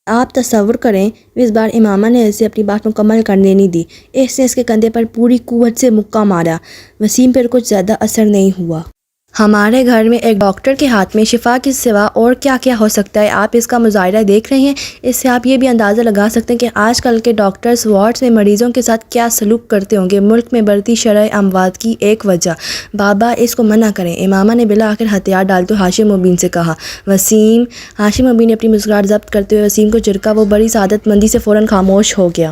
آپ تصور کریں، اس بار امامہ نے اسے اپنی بات مکمل کرنے نہیں دی۔ اس نے اس کے کندھے پر پوری قوت سے مکہ مارا۔ وسیم پر کچھ زیادہ اثر نہیں ہوا۔ ہمارے گھر میں ایک ڈاکٹر کے ہاتھ میں شفا کے سوا اور کیا کیا ہو سکتا ہے؟ آپ اس کا مظاہرہ دیکھ رہے ہیں۔ اس سے آپ یہ بھی اندازہ لگا سکتے ہیں کہ آج کل کے ڈاکٹرز وارڈز میں مریضوں کے ساتھ کیا سلوک کرتے ہوں گے۔ ملک میں بڑھتی شرح اموات کی ایک وجہ۔ بابا اس کو منع کریں، امامہ نے بالآخر ہتھیار ڈالتے ہوئے ہاشم مبین سے کہا۔ وسیم، ہاشم مبین نے اپنی مسکراہٹ ضبط کرتے ہوئے وسیم کو جھڑکا۔ وہ بڑی سعادت مندی سے فوراً خاموش ہو گیا۔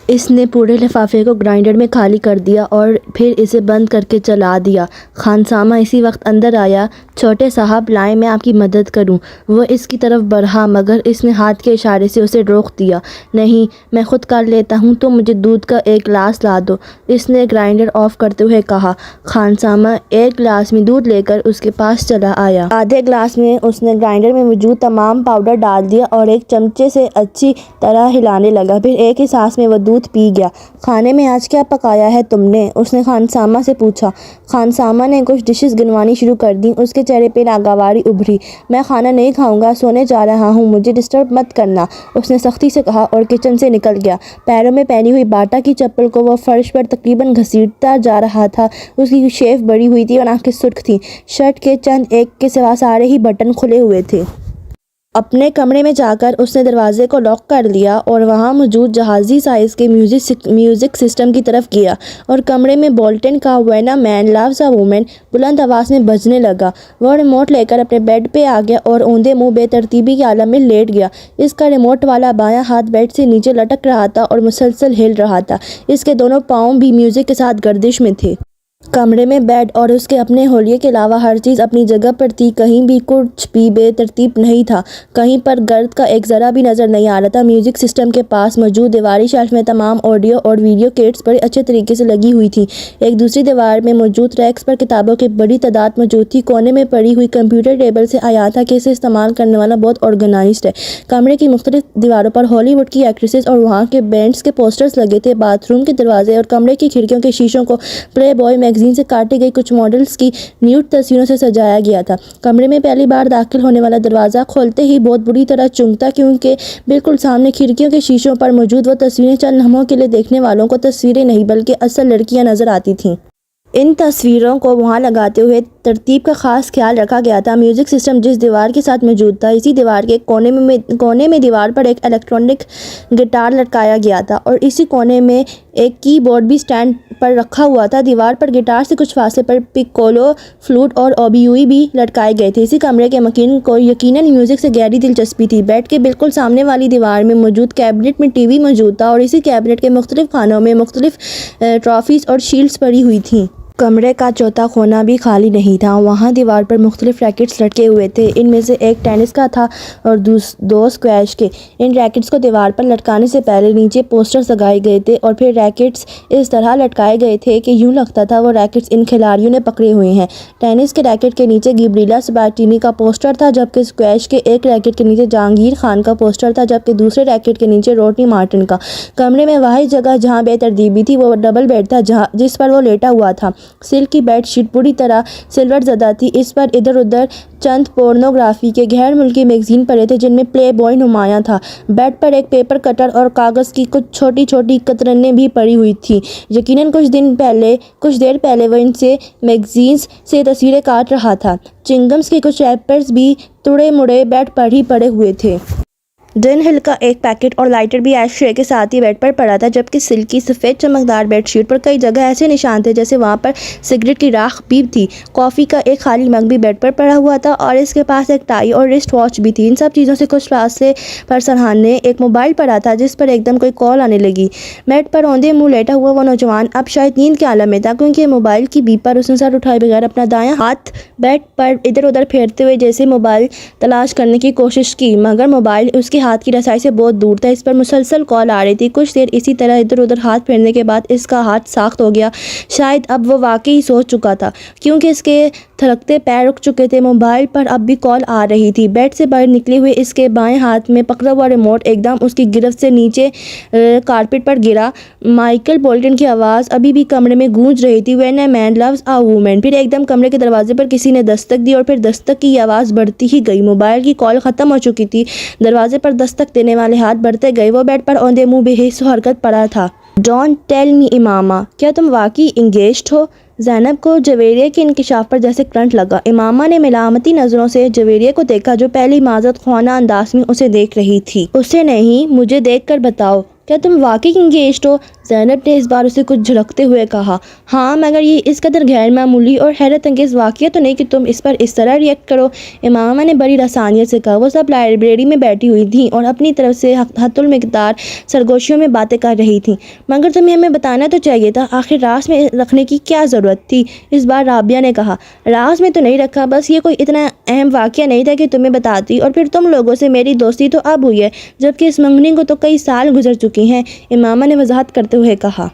اس نے پورے لفافے کو گرائنڈر میں خالی کر دیا اور پھر اسے بند کر کے چلا دیا۔ خانسامہ اسی وقت اندر آیا۔ چھوٹے صاحب لائیں، میں آپ کی مدد کروں۔ وہ اس کی طرف بڑھا مگر اس نے ہاتھ کے اشارے سے اسے روک دیا۔ نہیں، میں خود کر لیتا ہوں، تم مجھے دودھ کا ایک گلاس لا دو، اس نے گرائنڈر آف کرتے ہوئے کہا۔ خانسامہ ایک گلاس میں دودھ لے کر اس کے پاس چلا آیا۔ آدھے گلاس میں اس نے گرائنڈر میں موجود تمام پاؤڈر ڈال دیا اور ایک چمچے سے اچھی طرح ہلانے لگا۔ پھر ایک ہی سانس میں وہ دودھ پی گیا۔ کھانے میں آج کیا پکایا ہے تم نے؟ اس نے خانسامہ سے پوچھا۔ خانسامہ نے کچھ ڈشز گنوانی شروع کر دیں۔ اس کے چہرے پہ ناگواری ابھری۔ میں کھانا نہیں کھاؤں گا، سونے جا رہا ہوں، مجھے ڈسٹرب مت کرنا، اس نے سختی سے کہا اور کچن سے نکل گیا۔ پیروں میں پہنی ہوئی باٹا کی چپل کو وہ فرش پر تقریباً گھسیٹتا جا رہا تھا۔ اس کی شیف بڑی ہوئی تھی اور آنکھیں سرخ تھیں۔ شرٹ کے چند ایک کے سوا سارے ہی بٹن کھلے ہوئے تھے۔ اپنے کمرے میں جا کر اس نے دروازے کو لاک کر لیا اور وہاں موجود جہازی سائز کے میوزک سسٹم کی طرف گیا اور کمرے میں بولٹن کا "when a man loves a woman" بلند آواز میں بجنے لگا۔ وہ ریموٹ لے کر اپنے بیڈ پہ آ گیا اور اوندھے منہ بے ترتیبی کے عالم میں لیٹ گیا۔ اس کا ریموٹ والا بایاں ہاتھ بیڈ سے نیچے لٹک رہا تھا اور مسلسل ہل رہا تھا۔ اس کے دونوں پاؤں بھی میوزک کے ساتھ گردش میں تھے۔ کمرے میں بیڈ اور اس کے اپنے حولیے کے علاوہ ہر چیز اپنی جگہ پر تھی۔ کہیں بھی کچھ بھی بے ترتیب نہیں تھا، کہیں پر گرد کا ایک ذرہ بھی نظر نہیں آ رہا تھا۔ میوزک سسٹم کے پاس موجود دیواری شیلف میں تمام آڈیو اور ویڈیو کیسٹس بڑے اچھے طریقے سے لگی ہوئی تھیں۔ ایک دوسری دیوار میں موجود ریکس پر کتابوں کی بڑی تعداد موجود تھی۔ کونے میں پڑی ہوئی کمپیوٹر ٹیبل سے عیاں تھا کہ اسے استعمال کرنے والا بہت آرگنائزڈ ہے۔ کمرے کی مختلف دیواروں پر ہالی ووڈ کی ایکٹریسز اور وہاں کے بینڈز کے پوسٹرز لگے تھے۔ باتھ روم کے دروازے اور کمرے کی کھڑکیوں کے شیشوں کو پلے بوائے میگزین سے کاٹی گئی کچھ ماڈلز کی نیوڈ تصویروں سے سجایا گیا تھا۔ کمرے میں پہلی بار داخل ہونے والا دروازہ کھولتے ہی بہت بری طرح چونکتا، کیونکہ بالکل سامنے کھڑکیوں کے شیشوں پر موجود وہ تصویریں چند لمحوں کے لیے دیکھنے والوں کو تصویریں نہیں بلکہ اصل لڑکیاں نظر آتی تھیں۔ ان تصویروں کو وہاں لگاتے ہوئے ترتیب کا خاص خیال رکھا گیا تھا۔ میوزک سسٹم جس دیوار کے ساتھ موجود تھا، اسی دیوار کے کونے میں دیوار پر ایک الیکٹرانک گٹار لٹکایا گیا تھا اور اسی کونے میں ایک کی بورڈ بھی سٹینڈ پر رکھا ہوا تھا۔ دیوار پر گٹار سے کچھ فاصلے پر پکولو، فلوٹ اور اوبوئی بھی لٹکائے گئے تھے۔ اسی کمرے کے مکین کو یقیناً میوزک سے گہری دلچسپی تھی۔ بیڈ کے بالکل سامنے والی دیوار میں موجود کیبنٹ میں ٹی وی موجود تھا اور اسی کیبنٹ کے مختلف خانوں میں مختلف ٹرافیز اور شیلڈز پڑی ہوئی تھیں۔ کمرے کا چوتھا کونا بھی خالی نہیں تھا۔ وہاں دیوار پر مختلف ریکٹس لٹکے ہوئے تھے۔ ان میں سے ایک ٹینس کا تھا اور دو اسکواش کے۔ ان ریکٹس کو دیوار پر لٹکانے سے پہلے نیچے پوسٹرز لگائے گئے تھے اور پھر ریکٹس اس طرح لٹکائے گئے تھے کہ یوں لگتا تھا وہ ریکٹس ان کھلاڑیوں نے پکڑے ہوئے ہیں۔ ٹینس کے ریکٹ کے نیچے گبریلا سباٹینی کا پوسٹر تھا، جبکہ اسکواش کے ایک ریکٹ کے نیچے جہانگیر خان کا پوسٹر تھا، جبکہ دوسرے ریکٹ کے نیچے روٹنی مارٹن کا۔ کمرے میں واحد جگہ جہاں بے ترتیبی تھی وہ ڈبل بیڈ تھا جس پر وہ لیٹا ہوا تھا۔ سلک کی بیڈ شیٹ بری طرح سلوٹ زدہ تھی۔ اس پر ادھر ادھر چند پورنوگرافی کے غیر ملکی میگزین پڑے تھے جن میں پلے بوائے نمایاں تھا۔ بیڈ پر ایک پیپر کٹر اور کاغذ کی کچھ چھوٹی چھوٹی قطرنیں بھی پڑی ہوئی تھیں۔ یقیناً کچھ دیر پہلے وہ ان سے میگزینز سے تصویریں کاٹ رہا تھا۔ چنگمز کے کچھ ریپرز بھی تڑے مڑے بیڈ پر ہی پڑے ہوئے تھے۔ ڈن ہل کا ایک پیکٹ اور لائٹر بھی ایش ٹرے کے ساتھ ہی بیڈ پر پڑا تھا، جبکہ سلکی سفید چمکدار بیڈ شیٹ پر کئی جگہ ایسے نشان تھے جیسے وہاں پر سگریٹ کی راکھ بھی تھی۔ کافی کا ایک خالی مگ بھی بیڈ پر پڑا ہوا تھا اور اس کے پاس ایک ٹائی اور رسٹ واچ بھی تھی۔ ان سب چیزوں سے کچھ فاصلے پر سرحان نے ایک موبائل پڑا تھا جس پر ایک دم کوئی کال آنے لگی۔ بیڈ پر اوندھے منہ لیٹا ہوا وہ نوجوان اب شاید نیند کے عالم میں تھا، کیونکہ موبائل کی بیپ پر اس نے سر اٹھائے بغیر اپنا دایاں ہاتھ بیڈ پر ادھر ادھر پھیرتے ہوئے جیسے موبائل تلاش کرنے کی کوشش کی، مگر موبائل اس کے ہاتھ کی رسائی سے بہت دور تھا۔ اس پر مسلسل کال آ رہی تھی۔ کچھ دیر اسی طرح ادھر ادھر ہاتھ پھیرنے کے بعد اس کا ہاتھ ساخت ہو گیا۔ شاید اب وہ واقعی سو چکا تھا، کیونکہ اس کے تھرکتے پیر رک چکے تھے۔ موبائل پر اب بھی کال آ رہی تھی۔ بیڈ سے باہر نکلے ہوئے اس کے بائیں ہاتھ میں پکڑا ہوا ریموٹ ایک دم اس کی گرفت سے نیچے کارپیٹ پر گرا۔ مائیکل بولٹن کی آواز ابھی بھی کمرے میں گونج رہی تھی، "When a man loves a woman"۔ پھر ایک دم کمرے کے دروازے پر کسی نے دستک دی اور پھر دستک کی آواز بڑھتی ہی گئی۔ موبائل کی کال ختم ہو چکی تھی۔ دروازے پر دستک دینے والے ہاتھ بڑھتے گئے۔ وہ بیڈ پر اوندھے منہ بے حس و حرکت پڑا تھا۔ "Don't tell me امامہ، کیا تم واقعی انگیجڈ ہو؟" زینب کو جویریہ کے انکشاف پر جیسے کرنٹ لگا۔ امامہ نے ملامتی نظروں سے جویریہ کو دیکھا جو پہلی معذرت خواہ انداز میں اسے دیکھ رہی تھی۔ "اسے نہیں، مجھے دیکھ کر بتاؤ، کیا تم واقعی انگیجڈ ہو؟" زینب نے اس بار اسے کچھ جھڑکتے ہوئے کہا۔ "ہاں، مگر یہ اس قدر غیر معمولی اور حیرت انگیز واقعہ تو نہیں کہ تم اس پر اس طرح ریئیکٹ کرو"۔ امامہ نے بڑی رسانیت سے کہا۔ وہ سب لائبریری میں بیٹھی ہوئی تھیں اور اپنی طرف سے حتی المقدار سرگوشیوں میں باتیں کر رہی تھیں۔ "مگر تمہیں ہمیں بتانا تو چاہیے تھا، آخر راز میں رکھنے کی کیا ضرورت تھی؟" اس بار رابعہ نے کہا۔ "راز میں تو نہیں رکھا، بس یہ کوئی اتنا اہم واقعہ نہیں تھا کہ تمہیں بتاتی، اور پھر تم لوگوں سے میری دوستی تو اب ہوئی ہے، جبکہ اس منگنی کو تو کئی سال گزر چکے ہیں"۔ امامہ نے وضاحت کرتے ہوئے کہا۔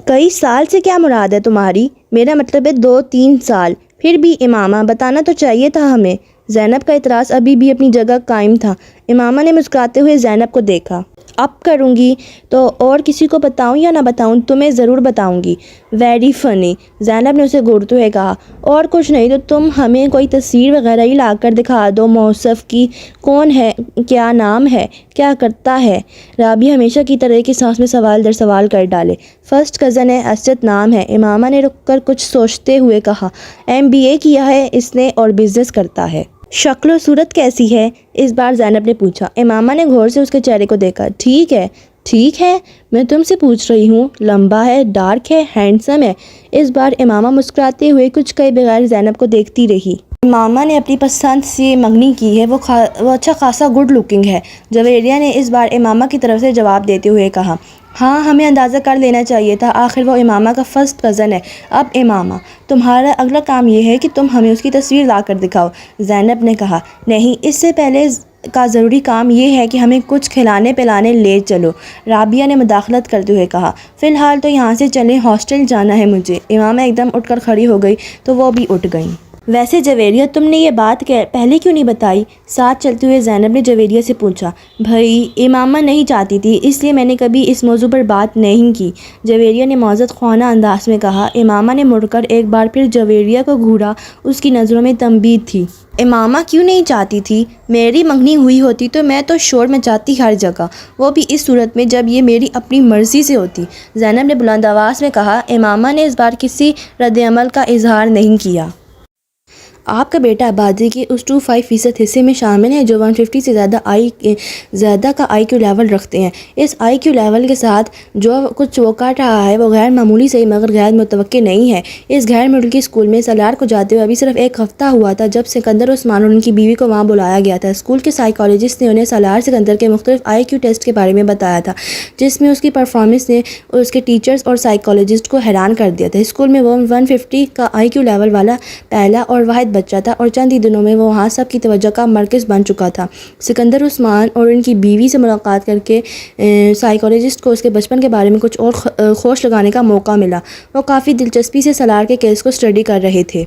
"کئی سال سے کیا مراد ہے تمہاری؟ میرا مطلب ہے 2-3 سال۔ پھر بھی امامہ، بتانا تو چاہیے تھا ہمیں"۔ زینب کا اعتراض ابھی بھی اپنی جگہ قائم تھا۔ امامہ نے مسکراتے ہوئے زینب کو دیکھا۔ "اب کروں گی تو اور کسی کو بتاؤں یا نہ بتاؤں، تمہیں ضرور بتاؤں گی"۔ "Very funny". زینب نے اسے گھورتے ہوئے کہا۔ "اور کچھ نہیں تو تم ہمیں کوئی تصویر وغیرہ ہی لا کر دکھا دو موصوف کی، کون ہے، کیا نام ہے، کیا کرتا ہے"۔ رابعہ ہمیشہ کی طرح ایک ہی سانس میں سوال در سوال کر ڈالے۔ "فرسٹ کزن ہے، اسجد نام ہے"۔ امامہ نے رک کر کچھ سوچتے ہوئے کہا۔ "MBA کیا ہے اس نے اور بزنس کرتا ہے"۔ "شکل و صورت کیسی ہے؟" اس بار زینب نے پوچھا۔ امامہ نے غور سے اس کے چہرے کو دیکھا۔ "ٹھیک ہے"۔ "ٹھیک ہے"؟ میں تم سے پوچھ رہی ہوں۔ "لمبا ہے، ڈارک ہے، ہینڈسم ہے"۔ اس بار امامہ مسکراتے ہوئے کچھ کہے بغیر زینب کو دیکھتی رہی۔ امامہ نے اپنی پسند سے منگنی کی ہے، وہ اچھا خاصا گڈ لکنگ ہے"۔ جویریہ نے اس بار امامہ کی طرف سے جواب دیتے ہوئے کہا۔ "ہاں، ہمیں اندازہ کر لینا چاہیے تھا، آخر وہ امامہ کا فرسٹ کزن ہے"۔ "اب امامہ، تمہارا اگلا کام یہ ہے کہ تم ہمیں اس کی تصویر لا کر دکھاؤ"۔ زینب نے کہا۔ "نہیں، اس سے پہلے کا ضروری کام یہ ہے کہ ہمیں کچھ کھلانے پلانے لے چلو"۔ رابعہ نے مداخلت کرتے ہوئے کہا۔ "فی الحال تو یہاں سے چلیں، ہاسٹل جانا ہے مجھے"۔ امامہ ایک دم اٹھ کر کھڑی ہو گئی تو وہ بھی اٹھ گئیں۔ "ویسے جویریہ، تم نے یہ بات پہلے کیوں نہیں بتائی؟" ساتھ چلتے ہوئے زینب نے جویریہ سے پوچھا۔ "بھائی، امامہ نہیں چاہتی تھی، اس لیے میں نے کبھی اس موضوع پر بات نہیں کی"۔ جویریہ نے معذرت خواہ انداز میں کہا۔ امامہ نے مڑ کر ایک بار پھر جویریہ کو گھورا۔ اس کی نظروں میں تنبیہ تھی۔ "امامہ کیوں نہیں چاہتی تھی؟ میری منگنی ہوئی ہوتی تو میں تو شور مچاتی ہر جگہ، وہ بھی اس صورت میں جب یہ میری اپنی مرضی سے ہوتی"۔ زینب نے بلند آواز میں کہا۔ امامہ نے اس بار کسی رد عمل کا اظہار نہیں کیا۔ "آپ کا بیٹا آبادی کے اس 25% حصے میں شامل ہے جو 150 سے زیادہ کا IQ لیول رکھتے ہیں۔ اس IQ لیول کے ساتھ جو کچھ وہ کر رہا ہے وہ غیر معمولی صحیح مگر غیر متوقع نہیں ہے"۔ اس غیر ملکی اسکول میں سالار کو جاتے ہوئے ابھی صرف ایک ہفتہ ہوا تھا جب سکندر عثمان اور ان کی بیوی کو وہاں بلایا گیا تھا۔ اسکول کے سائیکالوجسٹ نے انہیں سالار سکندر کے مختلف IQ ٹیسٹ کے بارے میں بتایا تھا، جس میں اس کی پرفارمنس نے اس کے ٹیچرز اور سائیکالوجسٹ کو حیران کر دیا تھا۔ اسکول میں وہ 150 کا IQ لیول والا پہلا اور واحد بچہ تھا اور چند ہی دنوں میں وہ وہاں سب کی توجہ کا مرکز بن چکا تھا۔ سکندر عثمان اور ان کی بیوی سے ملاقات کر کے سائیکالوجسٹ کو اس کے بچپن کے بارے میں کچھ اور خوش لگانے کا موقع ملا۔ وہ کافی دلچسپی سے سالار کے کیس کو اسٹڈی کر رہے تھے۔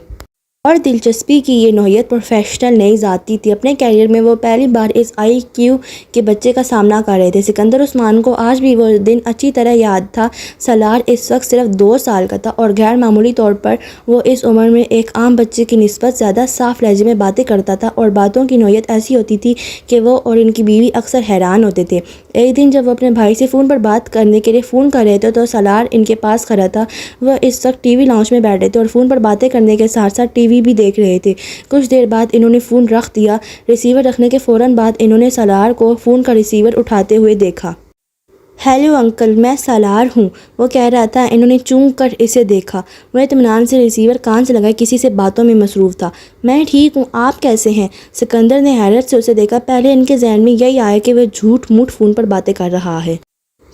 اور دلچسپی کی یہ نوعیت پروفیشنل نہیں ذاتی تھی۔ اپنے کیریئر میں وہ پہلی بار اس IQ کے بچے کا سامنا کر رہے تھے۔ سکندر عثمان کو آج بھی وہ دن اچھی طرح یاد تھا۔ سالار اس وقت صرف 2 سال کا تھا اور غیر معمولی طور پر وہ اس عمر میں ایک عام بچے کی نسبت زیادہ صاف لہجے میں باتیں کرتا تھا اور باتوں کی نوعیت ایسی ہوتی تھی کہ وہ اور ان کی بیوی اکثر حیران ہوتے تھے۔ ایک دن جب وہ اپنے بھائی سے فون پر بات کرنے کے لیے فون کر رہے تھے تو سالار ان کے پاس کھڑا تھا۔ وہ اس وقت TV لاؤنج میں بیٹھے تھے اور فون پر باتیں کرنے کے ساتھ ساتھ TV وی بھی دیکھ رہے تھے۔ کچھ دیر بعد انہوں نے فون رکھ دیا۔ ریسیور رکھنے کے فوراً بعد انہوں نے سالار کو فون کا ریسیور اٹھاتے ہوئے دیکھا۔ ہیلو انکل، میں سالار ہوں، وہ کہہ رہا تھا۔ انہوں نے چونک کر اسے دیکھا۔ وہ اطمینان سے ریسیور کان سے لگائے کسی سے باتوں میں مصروف تھا۔ میں ٹھیک ہوں، آپ کیسے ہیں؟ سکندر نے حیرت سے اسے دیکھا۔ پہلے ان کے ذہن میں یہی آیا کہ وہ جھوٹ موٹ فون پر باتیں کر رہا ہے۔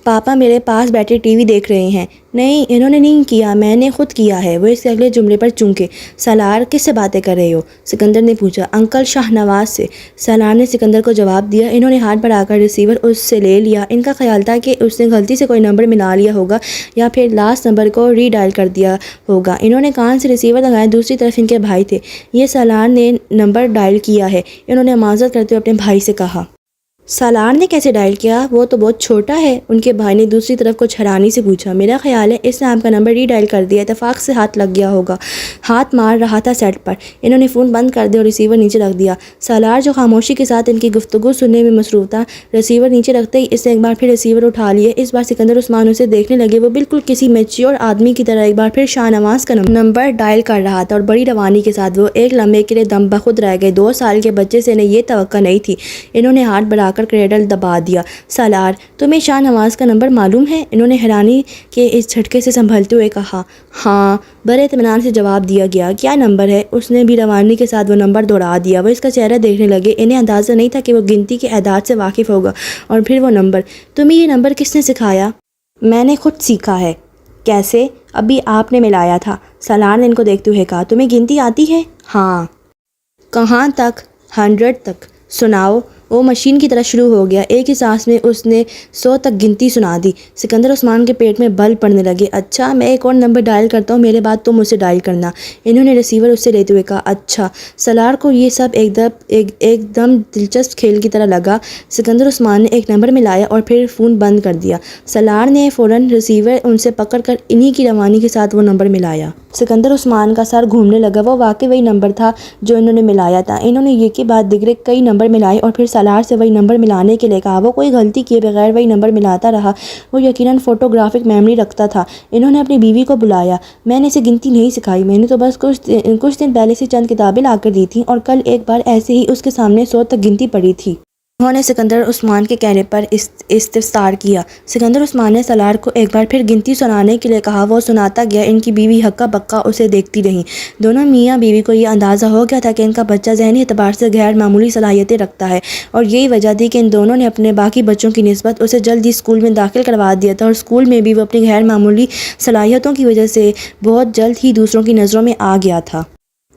پاپا میرے پاس بیٹھے ٹی وی دیکھ رہے ہیں۔ نہیں، انہوں نے نہیں کیا، میں نے خود کیا ہے۔ وہ اس کے اگلے جملے پر چونکے۔ سالار، کس سے باتیں کر رہے ہو؟ سکندر نے پوچھا۔ انکل شاہ نواز سے، سالار نے سکندر کو جواب دیا۔ انہوں نے ہاتھ بڑھا کر ریسیور اس سے لے لیا۔ ان کا خیال تھا کہ اس نے غلطی سے کوئی نمبر ملا لیا ہوگا یا پھر لاسٹ نمبر کو ری ڈائل کر دیا ہوگا۔ انہوں نے کان سے ریسیور لگایا۔ دوسری طرف ان کے بھائی تھے۔ یہ سالار نے نمبر ڈائل کیا ہے، انہوں نے معذرت کرتے ہوئے اپنے بھائی سے کہا۔ سالار نے کیسے ڈائل کیا؟ وہ تو بہت چھوٹا ہے، ان کے بھائی نے دوسری طرف کچھ حیرانی سے پوچھا۔ میرا خیال ہے اس نے آپ کا نمبر ری ڈائل کر دیا، اتفاق سے ہاتھ لگ گیا ہوگا۔ ہاتھ مار رہا تھا سیٹ پر۔ انہوں نے فون بند کر دیا اور ریسیور نیچے رکھ دیا۔ سالار جو خاموشی کے ساتھ ان کی گفتگو سننے میں مصروف تھا، ریسیور نیچے رکھتے ہی اس نے ایک بار پھر ریسیور اٹھا لیے۔ اس بار سکندر عثمان اسے دیکھنے لگے۔ وہ بالکل کسی میچیور آدمی کی طرح ایک بار پھر شاہ نواز کا نمبر ڈائل کر رہا تھا اور بڑی روانی کے ساتھ وہ ایک لمحے کے لیے دم بخود رہ گئے۔ 2 سال کے بچے سے انہیں یہ توقع نہیں تھی۔ انہوں نے ہاتھ بڑھا کر کریڈل دبا دیا۔ سالار، تمہیں شاہ نواز کا نمبر معلوم ہے؟ انہوں نے حیرانی کے اس جھٹکے سے سنبھلتے ہوئے کہا۔ ہاں، بڑے اطمینان سے جواب دیا گیا۔ کیا نمبر ہے؟ اس نے بھی روانی کے ساتھ وہ نمبر دوہرا دیا۔ وہ اس کا چہرہ دیکھنے لگے۔ انہیں اندازہ نہیں تھا کہ وہ گنتی کے اعداد سے واقف ہوگا اور پھر وہ نمبر۔ تمہیں یہ نمبر کس نے سکھایا؟ میں نے خود سیکھا ہے۔ کیسے؟ ابھی آپ نے ملایا تھا، سالار نے ان کو دیکھتے ہوئے کہا۔ تمہیں گنتی آتی ہے؟ ہاں۔ کہاں تک؟ 100 تک۔ سناؤ۔ وہ مشین کی طرح شروع ہو گیا۔ ایک ہی سانس میں اس نے 100 تک گنتی سنا دی۔ سکندر عثمان کے پیٹ میں بل پڑنے لگے۔ اچھا، میں ایک اور نمبر ڈائل کرتا ہوں، میرے بعد تم اسے ڈائل کرنا، انہوں نے ریسیور اس سے لیتے ہوئے کہا۔ اچھا۔ سالار کو یہ سب ایک دم دلچسپ کھیل کی طرح لگا۔ سکندر عثمان نے ایک نمبر ملایا اور پھر فون بند کر دیا۔ سالار نے فوراً ریسیور ان سے پکڑ کر انہی کی روانی کے ساتھ وہ نمبر ملایا۔ سکندر عثمان کا سر گھومنے لگا۔ وہ واقعی وہی نمبر تھا جو انہوں نے ملایا تھا۔ انہوں نے ایک کے بعد دیگرے کئی نمبر ملائے اور پھر سالار سے وہی نمبر ملانے کے لیے کہا۔ وہ کوئی غلطی کیے بغیر وہی نمبر ملاتا رہا۔ وہ یقیناً فوٹوگرافک میموری رکھتا تھا۔ انہوں نے اپنی بیوی کو بلایا۔ میں نے اسے گنتی نہیں سکھائی، میں نے تو بس کچھ دن پہلے سے چند کتابیں لا کر دی تھیں اور کل ایک بار ایسے ہی اس کے سامنے 100 تک گنتی پڑی تھی۔ انہوں نے سکندر عثمان کے کہنے پر استفسار کیا۔ سکندر عثمان نے سالار کو ایک بار پھر گنتی سنانے کے لیے کہا۔ وہ سناتا گیا۔ ان کی بیوی ہکا بکا اسے دیکھتی رہی۔ دونوں میاں بیوی کو یہ اندازہ ہو گیا تھا کہ ان کا بچہ ذہنی اعتبار سے غیر معمولی صلاحیتیں رکھتا ہے اور یہی وجہ تھی کہ ان دونوں نے اپنے باقی بچوں کی نسبت اسے جلد ہی اسکول میں داخل کروا دیا تھا اور اسکول میں بھی وہ اپنی غیر معمولی صلاحیتوں کی وجہ سے بہت جلد ہی دوسروں کی نظروں میں آ گیا تھا۔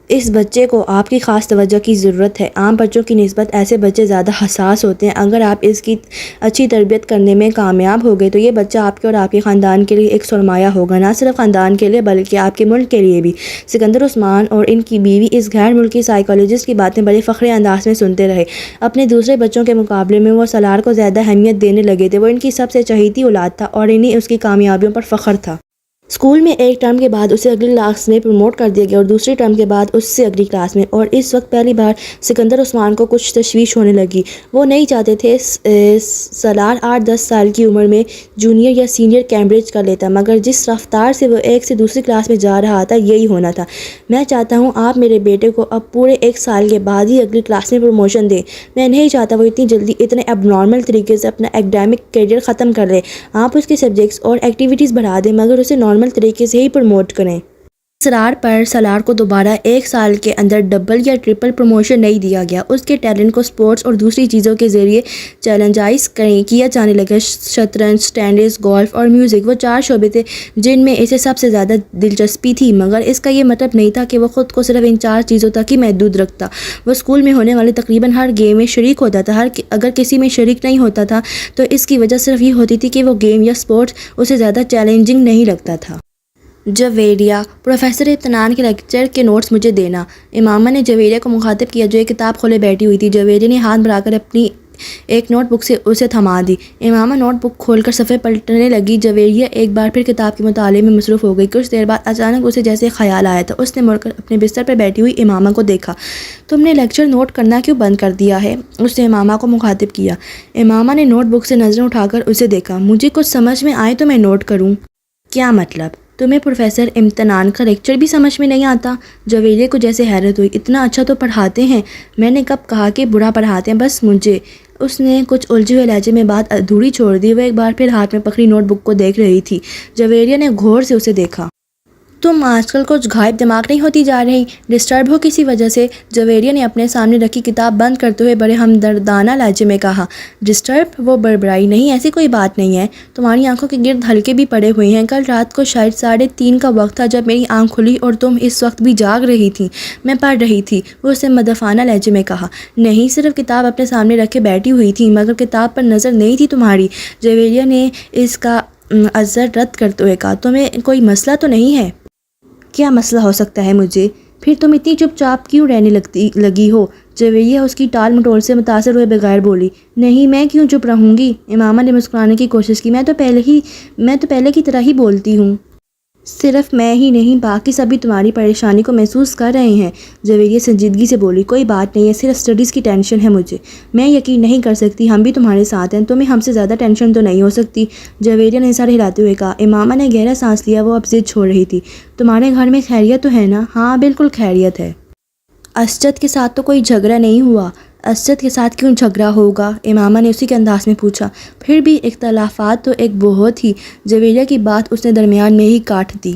اس بچے کو آپ کی خاص توجہ کی ضرورت ہے۔ عام بچوں کی نسبت ایسے بچے زیادہ حساس ہوتے ہیں۔ اگر آپ اس کی اچھی تربیت کرنے میں کامیاب ہو گئے تو یہ بچہ آپ کے اور آپ کے خاندان کے لیے ایک سرمایہ ہوگا، نہ صرف خاندان کے لیے بلکہ آپ کے ملک کے لیے بھی۔ سکندر عثمان اور ان کی بیوی اس غیر ملکی سائیکالوجسٹ کی باتیں بڑے فخر انداز میں سنتے رہے۔ اپنے دوسرے بچوں کے مقابلے میں وہ سالار کو زیادہ اہمیت دینے لگے تھے۔ وہ ان کی سب سے چہیتی اولاد تھا اور انہیں اس کی کامیابیوں پر فخر تھا۔ اسکول میں ایک ٹرم کے بعد اسے اگلی کلاس میں پروموٹ کر دیا گیا اور دوسری ٹرم کے بعد اس سے اگلی کلاس میں، اور اس وقت پہلی بار سکندر عثمان کو کچھ تشویش ہونے لگی۔ وہ نہیں چاہتے تھے سالار 8-10 سال کی عمر میں جونیئر یا سینئر کیمبرج کر لیتا، مگر جس رفتار سے وہ ایک سے دوسری کلاس میں جا رہا تھا یہی ہونا تھا۔ میں چاہتا ہوں آپ میرے بیٹے کو اب پورے 1 سال کے بعد ہی اگلی کلاس میں پروموشن دیں۔ میں نہیں چاہتا وہ اتنی جلدی اتنے اب نارمل طریقے سے اپنا ایکڈیمک کیریئر ختم کر لے۔ آپ اس کے سبجیکٹس اور ایکٹیویٹیز بڑھا دیں مگر اسے نارمل طریقے سے ہی پروموٹ کریں۔ اصرار پر سالار کو دوبارہ 1 سال کے اندر ڈبل یا ٹرپل پروموشن نہیں دیا گیا۔ اس کے ٹیلنٹ کو سپورٹس اور دوسری چیزوں کے ذریعے چیلنجائز کیا جانے لگا۔ شطرنج، ٹینس، گولف اور میوزک، وہ 4 شعبے تھے جن میں اسے سب سے زیادہ دلچسپی تھی، مگر اس کا یہ مطلب نہیں تھا کہ وہ خود کو صرف ان 4 چیزوں تک ہی محدود رکھتا۔ وہ اسکول میں ہونے والے تقریباً ہر گیم میں شریک ہوتا تھا۔ اگر کسی میں شریک نہیں ہوتا تھا تو اس کی وجہ صرف یہ ہوتی تھی کہ وہ گیم یا سپورٹس اسے زیادہ چیلنجنگ نہیں لگتا تھا۔ جویریہ، پروفیسر اطمینان کے لیکچر کے نوٹس مجھے دینا۔ امامہ نے جویریہ کو مخاطب کیا جو ایک کتاب کھولے بیٹھی ہوئی تھی۔ جویریہ نے ہاتھ بڑھا کر اپنی ایک نوٹ بک سے اسے تھما دی۔ امامہ نوٹ بک کھول کر صفحے پلٹنے لگی۔ جویریہ ایک بار پھر کتاب کے مطالعے میں مصروف ہو گئی۔ کچھ دیر بعد اچانک اسے جیسے خیال آیا تھا۔ اس نے مڑ کر اپنے بستر پر بیٹھی ہوئی امامہ کو دیکھا۔ تم نے لیکچر نوٹ کرنا کیوں بند کر دیا ہے؟ اس نے امامہ کو مخاطب کیا۔ امامہ نے نوٹ بک سے نظریں اٹھا کر اسے دیکھا۔ مجھے کچھ سمجھ میں آئے تو میں نوٹ کروں۔ کیا مطلب؟ تمہیں پروفیسر امتنان کا لیکچر بھی سمجھ میں نہیں آتا؟ جویریہ کو جیسے حیرت ہوئی، اتنا اچھا تو پڑھاتے ہیں، میں نے کب کہا کہ برا پڑھاتے ہیں، بس مجھے۔ اس نے کچھ الجھے ہوئے لہجے میں بات ادھوری چھوڑ دی۔ وہ ایک بار پھر ہاتھ میں پکڑی نوٹ بک کو دیکھ رہی تھی۔ جویریہ نے غور سے اسے دیکھا۔ تم آج کل کچھ غائب دماغ نہیں ہوتی جا رہی؟ ڈسٹرب ہو کسی وجہ سے؟ جویریہ نے اپنے سامنے رکھی کتاب بند کرتے ہوئے بڑے ہمدردانہ لہجے میں کہا۔ ڈسٹرب؟ وہ بڑبڑائی۔ نہیں، ایسی کوئی بات نہیں ہے۔ تمہاری آنکھوں کے گرد ہلکے بھی پڑے ہوئے ہیں۔ کل رات کو شاید 3:30 کا وقت تھا جب میری آنکھ کھلی اور تم اس وقت بھی جاگ رہی تھی۔ میں پڑھ رہی تھی، وہ اسے مدافعانہ لہجے میں کہا۔ نہیں، صرف کتاب اپنے سامنے رکھے بیٹھی ہوئی تھی، مگر کتاب پر نظر نہیں تھی تمہاری۔ جویریہ نے اس کا عذر رد کرتے ہوئے کہا۔ تمہیں کوئی مسئلہ تو نہیں ہے؟ کیا مسئلہ ہو سکتا ہے مجھے؟ پھر تم اتنی چپ چاپ کیوں رہنے لگی ہو؟ جویریہ اس کی ٹال مٹول سے متاثر ہوئے بغیر بولی۔ نہیں، میں کیوں چپ رہوں گی؟ امامہ نے مسکرانے کی کوشش کی۔ میں تو پہلے کی طرح ہی بولتی ہوں۔ صرف میں ہی نہیں، باقی سبھی تمہاری پریشانی کو محسوس کر رہے ہیں۔ جویریہ سنجیدگی سے بولی۔ کوئی بات نہیں ہے، صرف اسٹڈیز کی ٹینشن ہے مجھے۔ میں یقین نہیں کر سکتی، ہم بھی تمہارے ساتھ ہیں، تمہیں ہم سے زیادہ ٹینشن تو نہیں ہو سکتی۔ جویریہ نے سر ہلاتے ہوئے کہا۔ امامہ نے گہرا سانس لیا، وہ اب ضد چھوڑ رہی تھی۔ تمہارے گھر میں خیریت تو ہے نا؟ ہاں، بالکل خیریت ہے۔ اسجد کے ساتھ تو کوئی جھگڑا نہیں ہوا؟ اسجد کے ساتھ کیوں جھگڑا ہوگا؟ امامہ نے اسی کے انداز میں پوچھا۔ پھر بھی اختلافات تو ایک بہت ہی۔ جویریہ کی بات اس نے درمیان میں ہی کاٹ دی۔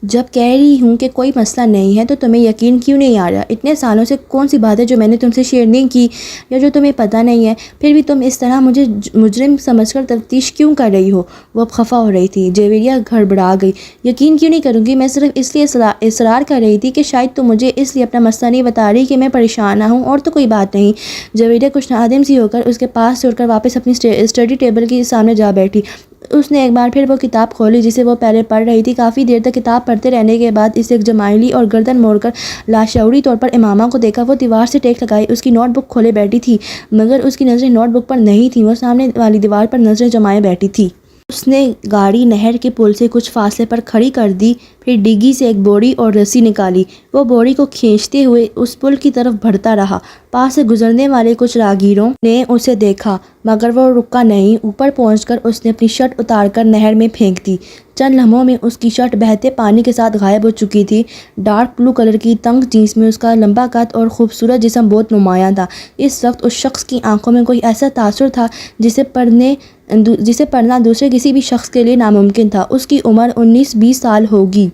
جب کہہ رہی ہوں کہ کوئی مسئلہ نہیں ہے تو تمہیں یقین کیوں نہیں آ رہا؟ اتنے سالوں سے کون سی بات ہے جو میں نے تم سے شیئر نہیں کی یا جو تمہیں پتہ نہیں ہے؟ پھر بھی تم اس طرح مجھے مجرم سمجھ کر تفتیش کیوں کر رہی ہو؟ وہ اب خفا ہو رہی تھی۔ جویریہ گھبرا گئی۔ یقین کیوں نہیں کروں گی؟ میں صرف اس لیے اصرار کر رہی تھی کہ شاید تم مجھے اس لیے اپنا مسئلہ نہیں بتا رہی کہ میں پریشان نہ ہوں، اور تو کوئی بات نہیں۔ جویریہ کچھ نادم سی ہو کر اس کے پاس سے اٹھ کر واپس اپنی اسٹڈی ٹیبل کے سامنے جا بیٹھی۔ اس نے ایک بار پھر وہ کتاب کھولی جسے وہ پہلے پڑھ رہی تھی۔ کافی دیر تک کتاب پڑھتے رہنے کے بعد اسے ایک جمائلی اور گردن موڑ کر لاشعوری طور پر امامہ کو دیکھا۔ وہ دیوار سے ٹیک لگائی اس کی نوٹ بک کھولے بیٹھی تھی، مگر اس کی نظریں نوٹ بک پر نہیں تھیں، وہ سامنے والی دیوار پر نظریں جمائے بیٹھی تھی۔ اس نے گاڑی نہر کے پل سے کچھ فاصلے پر کھڑی کر دی، پھر ڈگی سے ایک بوری اور رسی نکالی۔ وہ بوری کو کھینچتے ہوئے اس پل کی طرف بڑھتا رہا۔ پاس سے گزرنے والے کچھ راہگیروں نے اسے دیکھا، مگر وہ رکا نہیں۔ اوپر پہنچ کر اس نے اپنی شرٹ اتار کر نہر میں پھینک دی۔ چند لمحوں میں اس کی شرٹ بہتے پانی کے ساتھ غائب ہو چکی تھی۔ ڈارک بلو کلر کی تنگ جینس میں اس کا لمبا قد اور خوبصورت جسم بہت نمایاں تھا۔ اس وقت اس شخص کی آنکھوں میں کوئی ایسا تاثر تھا جسے پڑھنا دوسرے کسی بھی شخص کے لیے ناممکن تھا۔ اس کی عمر 19-20 سال ہوگی،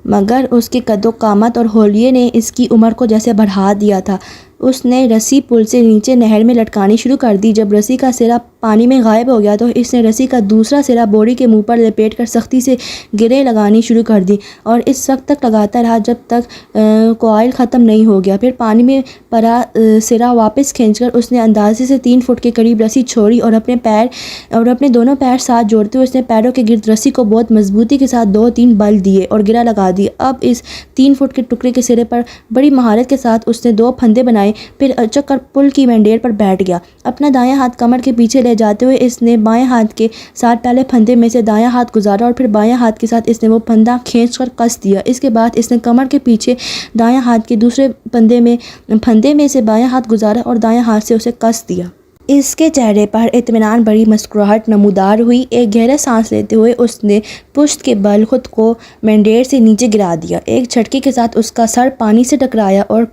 مگر اس کے قد و قامت اور حلیے نے اس کی عمر کو جیسے بڑھا دیا تھا۔ اس نے رسی پل سے نیچے نہر میں لٹکانی شروع کر دی۔ جب رسی کا سرا پانی میں غائب ہو گیا تو اس نے رسی کا دوسرا سرا بوری کے منہ پر لپیٹ کر سختی سے گرے لگانی شروع کر دی، اور اس وقت تک لگاتا رہا جب تک کوئل ختم نہیں ہو گیا۔ پھر پانی میں پڑا سرا واپس کھینچ کر اس نے اندازے سے 3 فٹ کے قریب رسی چھوڑی، اور اپنے دونوں پیر ساتھ جوڑتے ہوئے اس نے پیروں کے گرد رسی کو بہت مضبوطی کے ساتھ 2-3 بل دیے اور گرا لگا دی۔ اب اس 3 فٹ کے ٹکڑے کے سرے پر بڑی مہارت کے ساتھ اس نے 2 پھندے بنائے، پھر اچک کر پل کی مینڈیر پر بیٹھ گیا۔ اپنا دایاں ہاتھ کمر کے پیچھے لے جاتے ہوئے اس نے بائیں ہاتھ کے ساتھ پہلے پھندے میں سے دایاں ہاتھ گزارا، اور پھر بائیں ہاتھ کے ساتھ اس نے وہ پھندا کھینچ کر کس دیا۔ اس کے بعد اس نے کمر کے پیچھے دایاں ہاتھ کے دوسرے پھندے میں سے بایاں ہاتھ گزارا اور دایاں ہاتھ سے اسے کس دیا۔ اس کے چہرے پر اطمینان بھری مسکراہٹ نمودار ہوئی۔ ایک گہرا سانس لیتے ہوئے اس نے پشت کے بل خود کو مینڈیر سے نیچے گرا دیا۔ ایک جھٹکے کے ساتھ اس کا سر پانی سے ٹکرایا اور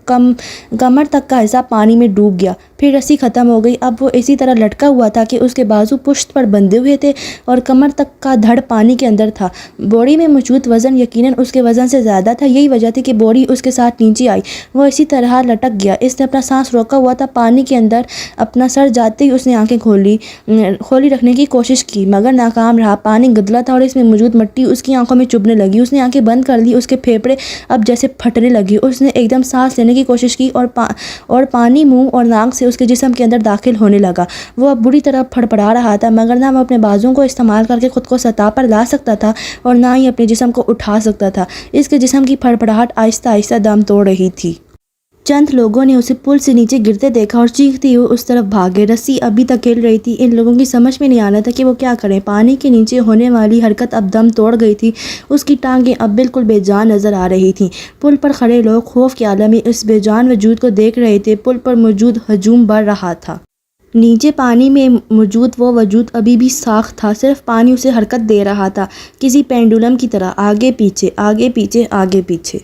کمر تک کا حصہ پانی میں ڈوب گیا۔ پھر رسی ختم ہو گئی۔ اب وہ اسی طرح لٹکا ہوا تھا کہ اس کے بازو پشت پر بندھے ہوئے تھے اور کمر تک کا دھڑ پانی کے اندر تھا۔ بوری میں موجود وزن یقیناً اس کے وزن سے زیادہ تھا، یہی وجہ تھی کہ بوری اس کے ساتھ نیچے آئی۔ وہ اسی طرح لٹک گیا۔ اس نے اپنا سانس روکا ہوا تھا۔ پانی کے اندر اپنا سر جاتے ہی اس نے آنکھیں کھولی رکھنے کی کوشش کی، مگر ناکام رہا۔ پانی گدلا تھا اور اس میں موجود مٹی اس کی آنکھوں میں چبھنے لگی۔ اس نے آنکھیں بند کر لی، اس کے پھیپھڑے اب جیسے پھٹنے لگے۔ اس نے ایک دم سانس لینے کی کوشش کی اور پانی منہ اور ناک سے اس کے جسم کے اندر داخل ہونے لگا۔ وہ اب بری طرح پھڑپڑا رہا تھا، مگر نہ وہ اپنے بازوؤں کو استعمال کر کے خود کو سطح پر لا سکتا تھا اور نہ ہی اپنے جسم کو اٹھا سکتا تھا۔ اس کے جسم کی پھڑپڑاہٹ آہستہ آہستہ دم توڑ رہی تھی۔ چند لوگوں نے اسے پل سے نیچے گرتے دیکھا اور چیختے ہوئے اس طرف بھاگے۔ رسی ابھی تک ہل رہی تھی۔ ان لوگوں کی سمجھ میں نہیں آ رہا تھا کہ وہ کیا کریں۔ پانی کے نیچے ہونے والی حرکت اب دم توڑ گئی تھی۔ اس کی ٹانگیں اب بالکل بے جان نظر آ رہی تھیں۔ پل پر کھڑے لوگ خوف کے عالم میں اس بے جان وجود کو دیکھ رہے تھے۔ پل پر موجود ہجوم بڑھ رہا تھا۔ نیچے پانی میں موجود وہ وجود ابھی بھی ساخت تھا، صرف پانی اسے حرکت دے رہا تھا، کسی پینڈولم کی طرح، آگے پیچھے آگے پیچھے آگے پیچھے۔